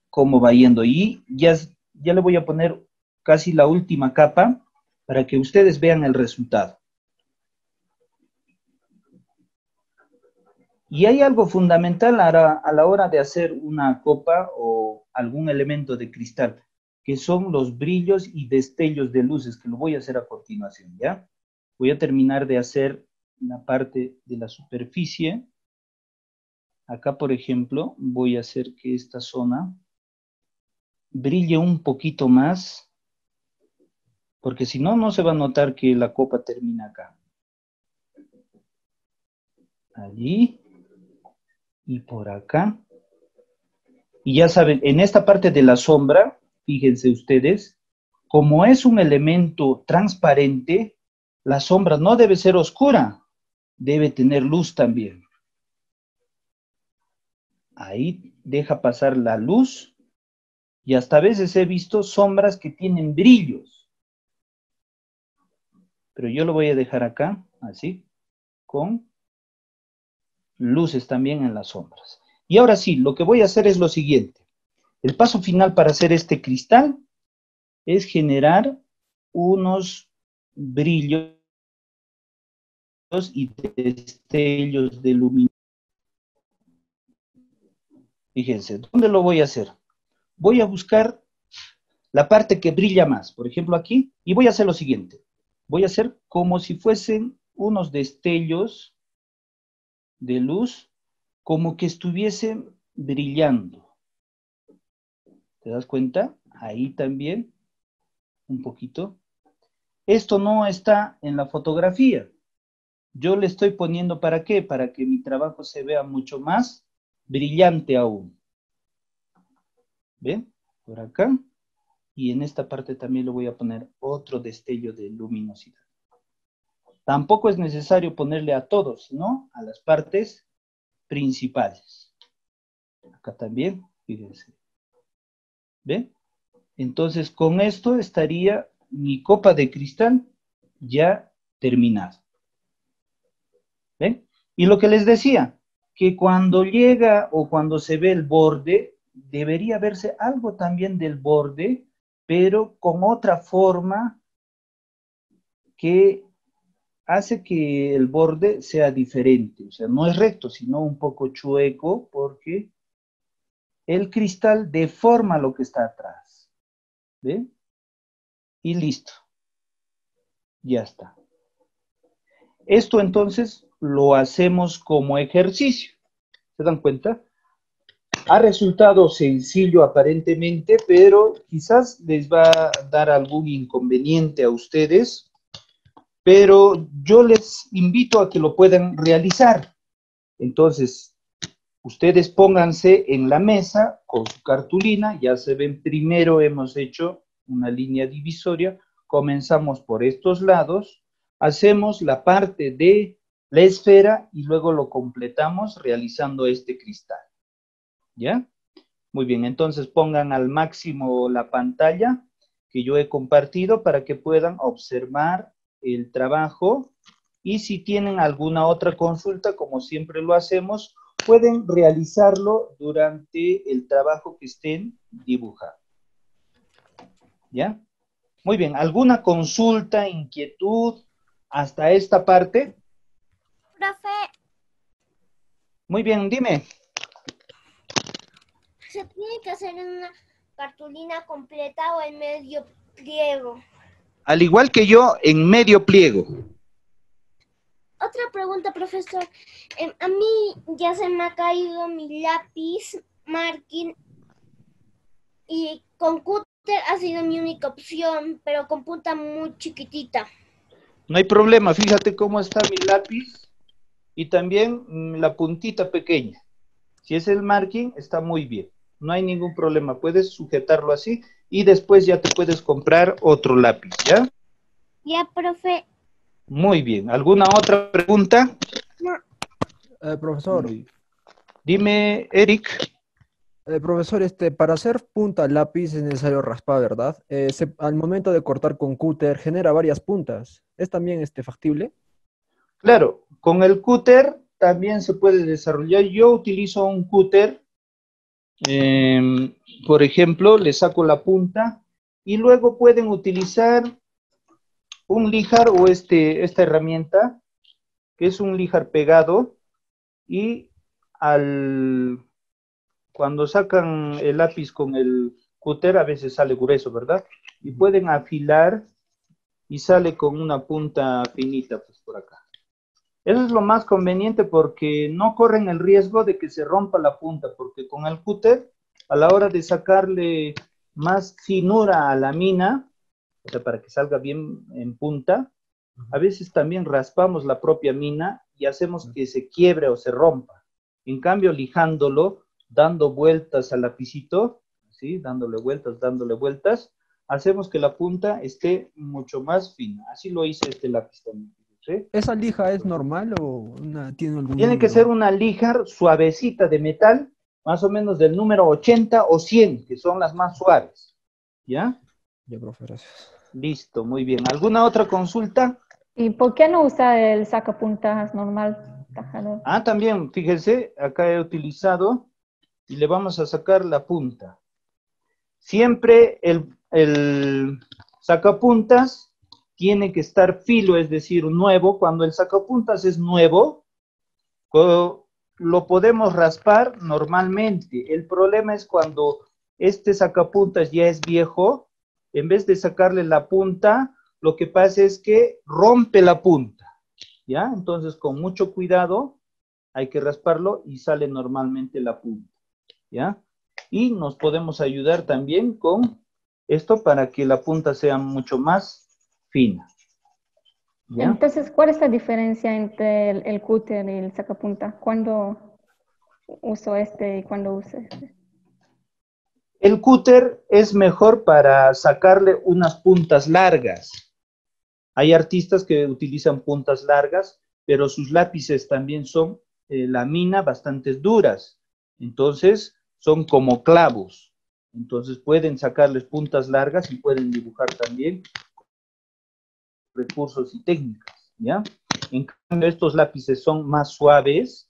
Speaker 1: cómo va yendo y ya le voy a poner casi la última capa para que ustedes vean el resultado. Y hay algo fundamental a la hora de hacer una copa o algún elemento de cristal, que son los brillos y destellos de luces, que lo voy a hacer a continuación, ¿ya? Voy a terminar de hacer la parte de la superficie. Acá, por ejemplo, voy a hacer que esta zona brille un poquito más, porque si no, no se va a notar que la copa termina acá. Allí y por acá. Y ya saben, en esta parte de la sombra, fíjense ustedes, como es un elemento transparente, la sombra no debe ser oscura, debe tener luz también. Ahí deja pasar la luz y hasta a veces he visto sombras que tienen brillos. Pero yo lo voy a dejar acá, así, con luces también en las sombras. Y ahora sí, lo que voy a hacer es lo siguiente. El paso final para hacer este cristal es generar unos brillos y destellos de luminosidad. Fíjense, ¿dónde lo voy a hacer? Voy a buscar la parte que brilla más, por ejemplo aquí, y voy a hacer lo siguiente. Voy a hacer como si fuesen unos destellos de luz, como que estuviesen brillando. ¿Te das cuenta? Ahí también, un poquito. Esto no está en la fotografía. Yo le estoy poniendo ¿para qué? Para que mi trabajo se vea mucho más brillante aún. ¿Ven? Por acá. Y en esta parte también le voy a poner otro destello de luminosidad. Tampoco es necesario ponerle a todos, sino a las partes principales. Acá también, fíjense. ¿Ven? Entonces, con esto estaría mi copa de cristal ya terminada. ¿Ven? Y lo que les decía, que cuando llega o cuando se ve el borde, debería verse algo también del borde, pero con otra forma que hace que el borde sea diferente. O sea, no es recto, sino un poco chueco, porque el cristal deforma lo que está atrás. ¿Ven? Y listo. Ya está. Esto entonces lo hacemos como ejercicio. ¿Se dan cuenta? Ha resultado sencillo aparentemente, pero quizás les va a dar algún inconveniente a ustedes, pero yo les invito a que lo puedan realizar. Entonces, ustedes pónganse en la mesa con su cartulina, ya se ven, primero hemos hecho una línea divisoria, comenzamos por estos lados, hacemos la parte de la esfera y luego lo completamos realizando este cristal. ¿Ya? Muy bien, entonces pongan al máximo la pantalla que yo he compartido para que puedan observar el trabajo y si tienen alguna otra consulta, como siempre lo hacemos, pueden realizarlo durante el trabajo que estén dibujando. ¿Ya? Muy bien, ¿alguna consulta, inquietud hasta esta parte?
Speaker 4: Profe,
Speaker 1: Muy bien, dime.
Speaker 4: ¿se tiene que hacer en una cartulina completa o en medio pliego?
Speaker 1: Al igual que yo, en medio pliego.
Speaker 4: Otra pregunta, profesor. A mí ya se me ha caído mi lápiz marking y con cúter ha sido mi única opción, pero con punta muy chiquitita.
Speaker 1: No hay problema, fíjate cómo está mi lápiz y también la puntita pequeña. Si es el marking, está muy bien. No hay ningún problema, puedes sujetarlo así y después ya te puedes comprar otro lápiz, ¿ya?
Speaker 4: Ya, profe.
Speaker 1: Muy bien. ¿Alguna otra pregunta?
Speaker 4: No.
Speaker 5: Profesor,
Speaker 1: Dime, Eric.
Speaker 5: profesor, para hacer punta al lápiz es necesario raspar, ¿verdad? Al momento de cortar con cúter genera varias puntas. ¿Es también factible?
Speaker 1: Claro, con el cúter también se puede desarrollar. Yo utilizo un cúter, por ejemplo, le saco la punta y luego pueden utilizar un lijar o esta herramienta, que es un lijar pegado, y cuando sacan el lápiz con el cúter, a veces sale grueso, ¿verdad? Y pueden afilar y sale con una punta finita, pues por acá. Eso es lo más conveniente porque no corren el riesgo de que se rompa la punta, porque con el cúter, a la hora de sacarle más finura a la mina, o sea, para que salga bien en punta, a veces también raspamos la propia mina y hacemos que se quiebre o se rompa. En cambio, lijándolo, dando vueltas al lapicito, ¿sí? Dándole vueltas, hacemos que la punta esté mucho más fina. Así lo hice este lápiz también, ¿sí?
Speaker 5: ¿Esa lija es normal o tiene algún
Speaker 1: Tiene que ser
Speaker 5: número?
Speaker 1: una lija suavecita de metal, más o menos del número 80 o 100, que son las más suaves. ¿Ya?
Speaker 5: Ya, profe, gracias.
Speaker 1: Listo, muy bien. ¿Alguna otra consulta?
Speaker 3: ¿Y por qué no usa el sacapuntas normal, tajador?
Speaker 1: Ah, también, fíjense, acá he utilizado y le vamos a sacar la punta. Siempre el sacapuntas tiene que estar filo, es decir, nuevo. Cuando el sacapuntas es nuevo, lo podemos raspar normalmente. El problema es cuando este sacapuntas ya es viejo, en vez de sacarle la punta, lo que pasa es que rompe la punta, ¿ya? Entonces, con mucho cuidado, hay que rasparlo y sale normalmente la punta, ¿ya? Y nos podemos ayudar también con esto para que la punta sea mucho más fina, ¿ya?
Speaker 3: Entonces, ¿cuál es la diferencia entre el cúter y el sacapunta? ¿Cuándo uso este y cuándo uso este?
Speaker 1: El cúter es mejor para sacarle unas puntas largas. Hay artistas que utilizan puntas largas, pero sus lápices también son lamina bastante duras. Entonces, son como clavos. Entonces, pueden sacarles puntas largas y pueden dibujar también recursos y técnicas, ¿ya? En cambio, estos lápices son más suaves.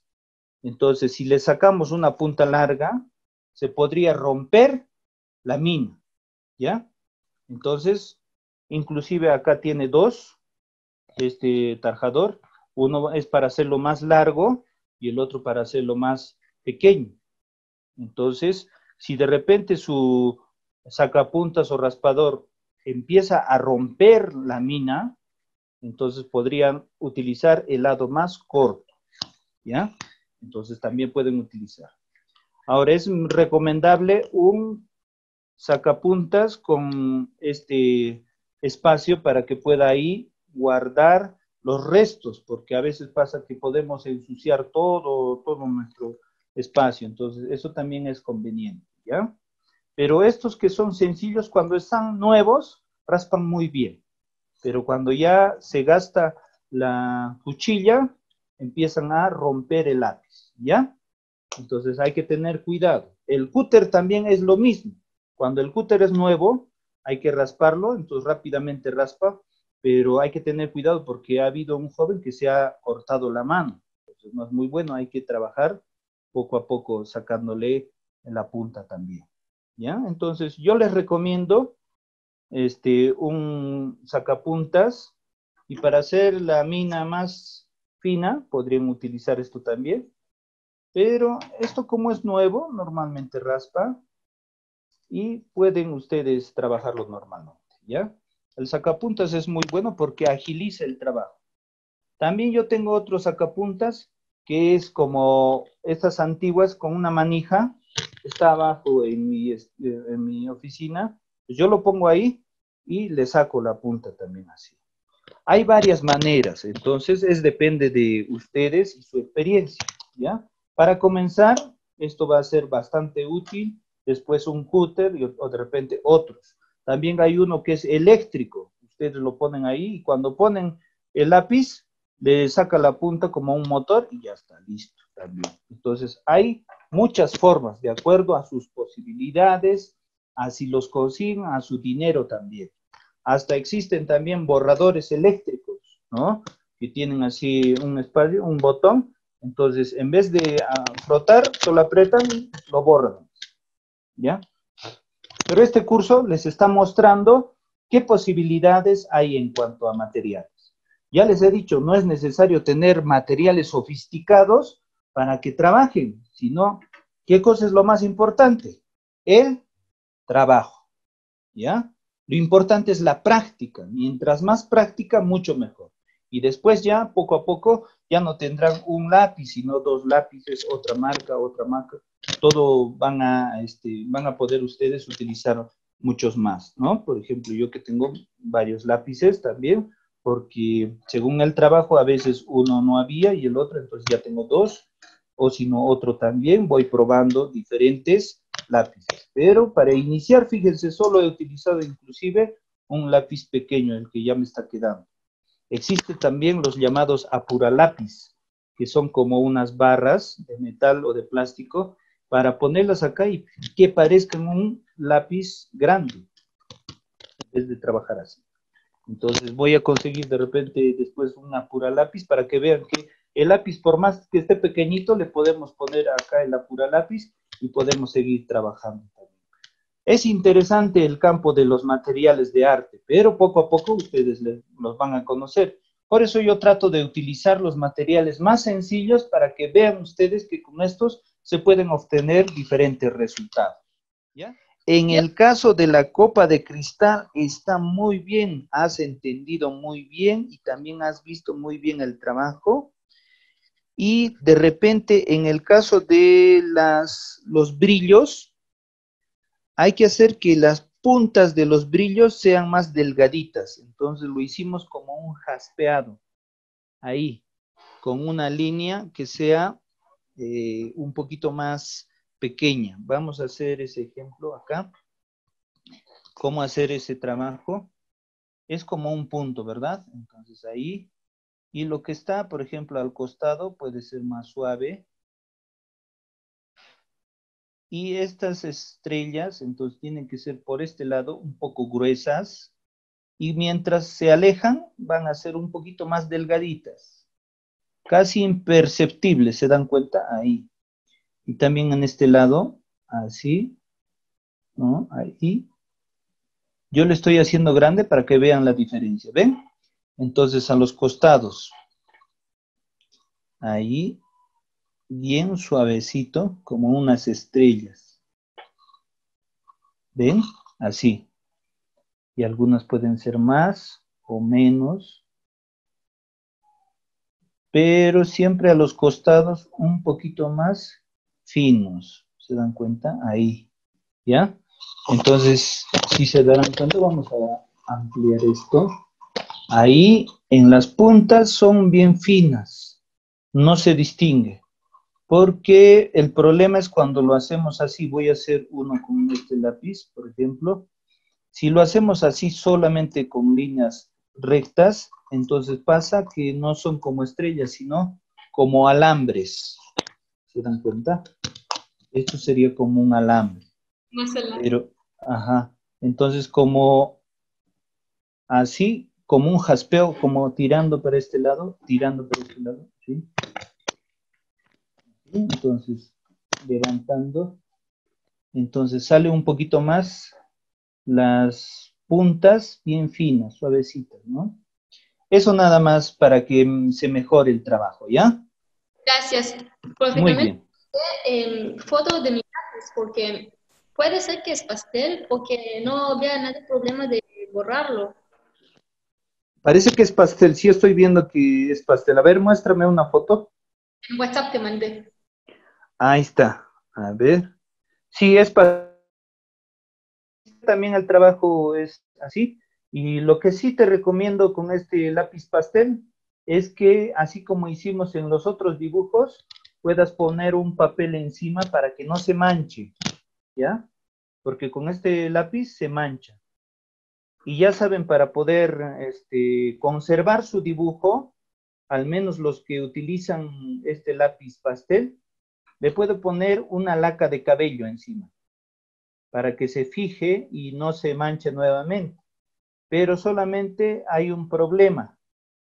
Speaker 1: Entonces, si le sacamos una punta larga, se podría romper la mina, ¿ya? Entonces, inclusive acá tiene dos, tarjador. Uno es para hacerlo más largo y el otro para hacerlo más pequeño. Entonces, si de repente su sacapuntas o raspador empieza a romper la mina, entonces podrían utilizar el lado más corto, ¿ya? Entonces también pueden utilizar. Ahora es recomendable un sacapuntas con este espacio para que pueda ahí guardar los restos, porque a veces pasa que podemos ensuciar todo nuestro espacio, entonces eso también es conveniente, ¿ya? Pero estos que son sencillos, cuando están nuevos, raspan muy bien, pero cuando ya se gasta la cuchilla, empiezan a romper el lápiz, ¿ya? Entonces hay que tener cuidado. El cúter también es lo mismo. Cuando el cúter es nuevo, hay que rasparlo, entonces rápidamente raspa, pero hay que tener cuidado porque ha habido un joven que se ha cortado la mano. Entonces no es muy bueno, hay que trabajar poco a poco sacándole en la punta también. ¿Ya? Entonces yo les recomiendo un sacapuntas y para hacer la mina más fina podrían utilizar esto también. Pero esto como es nuevo, normalmente raspa y pueden ustedes trabajarlo normalmente, ¿ya? El sacapuntas es muy bueno porque agiliza el trabajo. También yo tengo otro sacapuntas que es como estas antiguas con una manija. Está abajo en mi oficina. Pues yo lo pongo ahí y le saco la punta también así. Hay varias maneras, entonces depende de ustedes y su experiencia, ¿ya? Para comenzar, esto va a ser bastante útil, después un cúter o de repente otros. También hay uno que es eléctrico, ustedes lo ponen ahí y cuando ponen el lápiz, le saca la punta como un motor y ya está, listo también. Entonces, hay muchas formas, de acuerdo a sus posibilidades, a si los consiguen, a su dinero también. Hasta existen también borradores eléctricos, ¿no? que tienen así un espacio, un botón. Entonces, en vez de frotar, solo apretan y lo borran, ¿ya? Pero este curso les está mostrando qué posibilidades hay en cuanto a materiales. Ya les he dicho, no es necesario tener materiales sofisticados para que trabajen, sino, ¿qué cosa es lo más importante? El trabajo, ¿ya? Lo importante es la práctica. Mientras más práctica, mucho mejor. Y después ya, poco a poco, ya no tendrán un lápiz, sino dos lápices, otra marca. Todo van a poder ustedes utilizar muchos más, ¿no? Por ejemplo, yo que tengo varios lápices también, porque según el trabajo a veces uno no había y el otro, entonces ya tengo dos, o si no otro también, voy probando diferentes lápices. Pero para iniciar, fíjense, solo he utilizado inclusive un lápiz pequeño, el que ya me está quedando. Existen también los llamados apuralápiz, que son como unas barras de metal o de plástico para ponerlas acá y que parezcan un lápiz grande, en vez de trabajar así. Entonces voy a conseguir de repente después un apuralápiz para que vean que el lápiz, por más que esté pequeñito, le podemos poner acá el apuralápiz y podemos seguir trabajando también. Es interesante el campo de los materiales de arte, pero poco a poco ustedes los van a conocer. Por eso yo trato de utilizar los materiales más sencillos para que vean ustedes que con estos se pueden obtener diferentes resultados, ¿ya? En el caso de la copa de cristal está muy bien, has entendido muy bien y también has visto muy bien el trabajo. Y de repente en el caso de los brillos, hay que hacer que las puntas de los brillos sean más delgaditas. Entonces lo hicimos como un jaspeado. Ahí, con una línea que sea un poquito más pequeña. Vamos a hacer ese ejemplo acá. ¿Cómo hacer ese trabajo? Es como un punto, ¿verdad? Entonces ahí. Y lo que está, por ejemplo, al costado puede ser más suave. Y estas estrellas, entonces, tienen que ser por este lado un poco gruesas. Y mientras se alejan, van a ser un poquito más delgaditas. Casi imperceptibles, ¿se dan cuenta? Ahí. Y también en este lado, así, ¿no? Ahí. Yo le estoy haciendo grande para que vean la diferencia, ¿ven? Entonces, a los costados. Ahí, bien suavecito, como unas estrellas. ¿Ven? Así. Y algunas pueden ser más o menos, pero siempre a los costados un poquito más finos. ¿Se dan cuenta? Ahí. ¿Ya? Entonces, si se darán cuenta, vamos a ampliar esto. Ahí, en las puntas son bien finas. No se distingue. Porque el problema es cuando lo hacemos así. Voy a hacer uno con este lápiz, por ejemplo. Si lo hacemos así solamente con líneas rectas, entonces pasa que no son como estrellas, sino como alambres. ¿Se dan cuenta? Esto sería como un alambre. Pero, ajá. Entonces, como así, como un jaspeo, como tirando para este lado, ¿sí? Entonces, levantando. Entonces sale un poquito más las puntas bien finas, suavecitas, ¿no? Eso nada más para que se mejore el trabajo, ¿ya?
Speaker 6: Gracias. Profe,
Speaker 1: Muy
Speaker 6: también
Speaker 1: bien.
Speaker 6: foto de mi lápiz, porque puede ser que es pastel o que no vea nada de problema de borrarlo.
Speaker 1: Parece que es pastel, sí estoy viendo que es pastel. A ver, muéstrame una foto.
Speaker 6: En WhatsApp te mandé.
Speaker 1: Ahí está. A ver. Sí, es pastel. También el trabajo es así. Y lo que sí te recomiendo con este lápiz pastel es que, así como hicimos en los otros dibujos, puedas poner un papel encima para que no se manche, ¿ya? Porque con este lápiz se mancha. Y ya saben, para poder conservar su dibujo, al menos los que utilizan este lápiz pastel, le puedo poner una laca de cabello encima, para que se fije y no se manche nuevamente. Pero solamente hay un problema.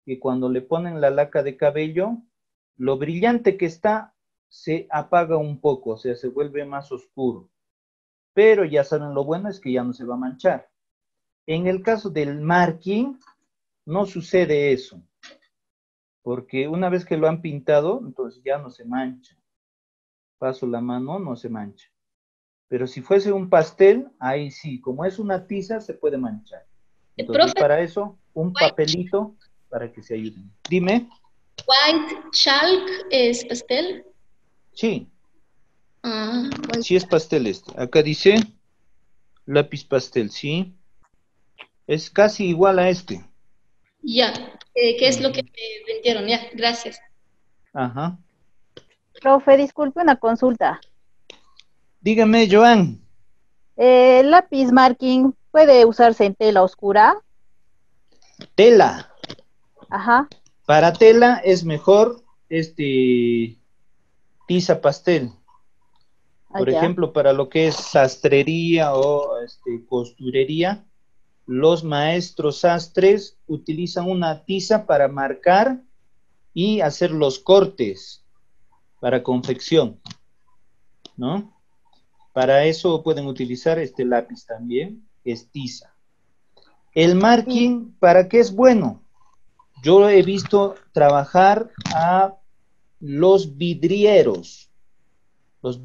Speaker 1: que cuando le ponen la laca de cabello, lo brillante que está se apaga un poco, o sea, se vuelve más oscuro. Pero ya saben, lo bueno es que ya no se va a manchar. En el caso del marking, no sucede eso, porque una vez que lo han pintado, entonces ya no se mancha. Paso la mano, no se mancha. Pero si fuese un pastel, ahí sí, como es una tiza, se puede manchar. Entonces,
Speaker 6: Profe,
Speaker 1: para eso, un papelito para que se ayuden. Dime.
Speaker 6: white chalk es pastel.
Speaker 1: Sí,
Speaker 6: Ah, white
Speaker 1: sí es pastel este. Acá dice lápiz pastel, sí. Es casi igual a este.
Speaker 6: ya. ¿Qué es lo que me vendieron? Ya, gracias.
Speaker 1: Ajá.
Speaker 7: Profe, disculpe una consulta.
Speaker 1: Dígame, Joan.
Speaker 7: ¿El lápiz marking puede usarse en tela oscura?
Speaker 1: Tela.
Speaker 7: Ajá.
Speaker 1: Para tela es mejor tiza pastel. Por
Speaker 7: Allá.
Speaker 1: ejemplo, para lo que es sastrería o costurería, los maestros sastres utilizan una tiza para marcar y hacer los cortes para confección, ¿no? Para eso pueden utilizar este lápiz también, que es tiza. El
Speaker 7: Y,
Speaker 1: marking, ¿para qué es bueno? Yo he visto trabajar a los vidrieros. Los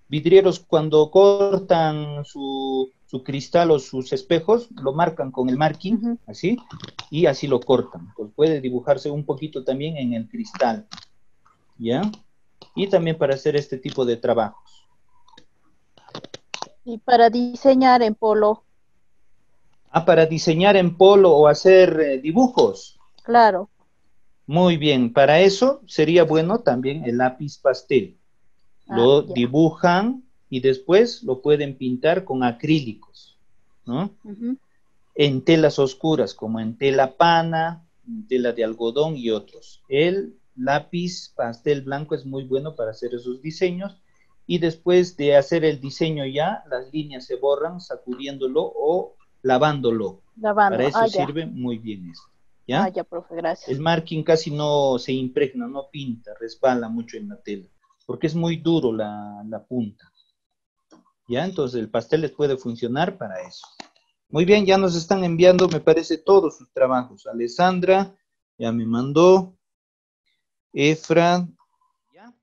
Speaker 1: vidrieros cuando cortan su cristal o sus espejos, lo marcan con el marking,
Speaker 7: ujú.
Speaker 1: así, y así lo cortan. Pues puede dibujarse un poquito también en el cristal, ¿ya? Y también para hacer este tipo de trabajos.
Speaker 7: Y para diseñar en polo,
Speaker 1: Ah, para diseñar en polo o hacer dibujos.
Speaker 7: claro.
Speaker 1: Muy bien, para eso sería bueno también el lápiz pastel.
Speaker 7: Ah,
Speaker 1: Lo
Speaker 7: ya.
Speaker 1: dibujan y después lo pueden pintar con acrílicos, ¿no?
Speaker 7: Ujú.
Speaker 1: En telas oscuras, como en tela pana, en tela de algodón y otros. El lápiz pastel blanco es muy bueno para hacer esos diseños y después de hacer el diseño ya, las líneas se borran sacudiéndolo o lavándolo. Para
Speaker 7: Lavando.
Speaker 1: eso
Speaker 7: Ah, ya.
Speaker 1: sirve muy bien esto,
Speaker 7: Ah,
Speaker 1: ¿ya?
Speaker 7: ya, profe,
Speaker 1: El
Speaker 7: gracias.
Speaker 1: marking casi no se impregna, no pinta, resbala mucho en la tela, porque es muy duro la punta, ¿ya? Entonces el pastel les puede funcionar para eso. Muy bien, ya nos están enviando, me parece, todos sus trabajos. Alessandra ya me mandó, Efra, ¿ya?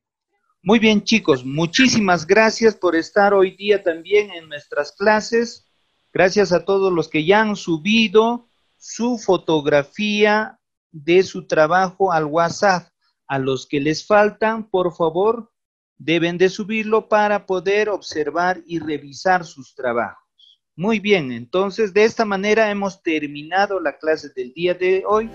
Speaker 1: Muy bien, chicos, muchísimas gracias por estar hoy día también en nuestras clases. Gracias a todos los que ya han subido su fotografía de su trabajo al WhatsApp. A los que les faltan, por favor, deben de subirlo para poder observar y revisar sus trabajos. Muy bien, entonces de esta manera hemos terminado la clase del día de hoy.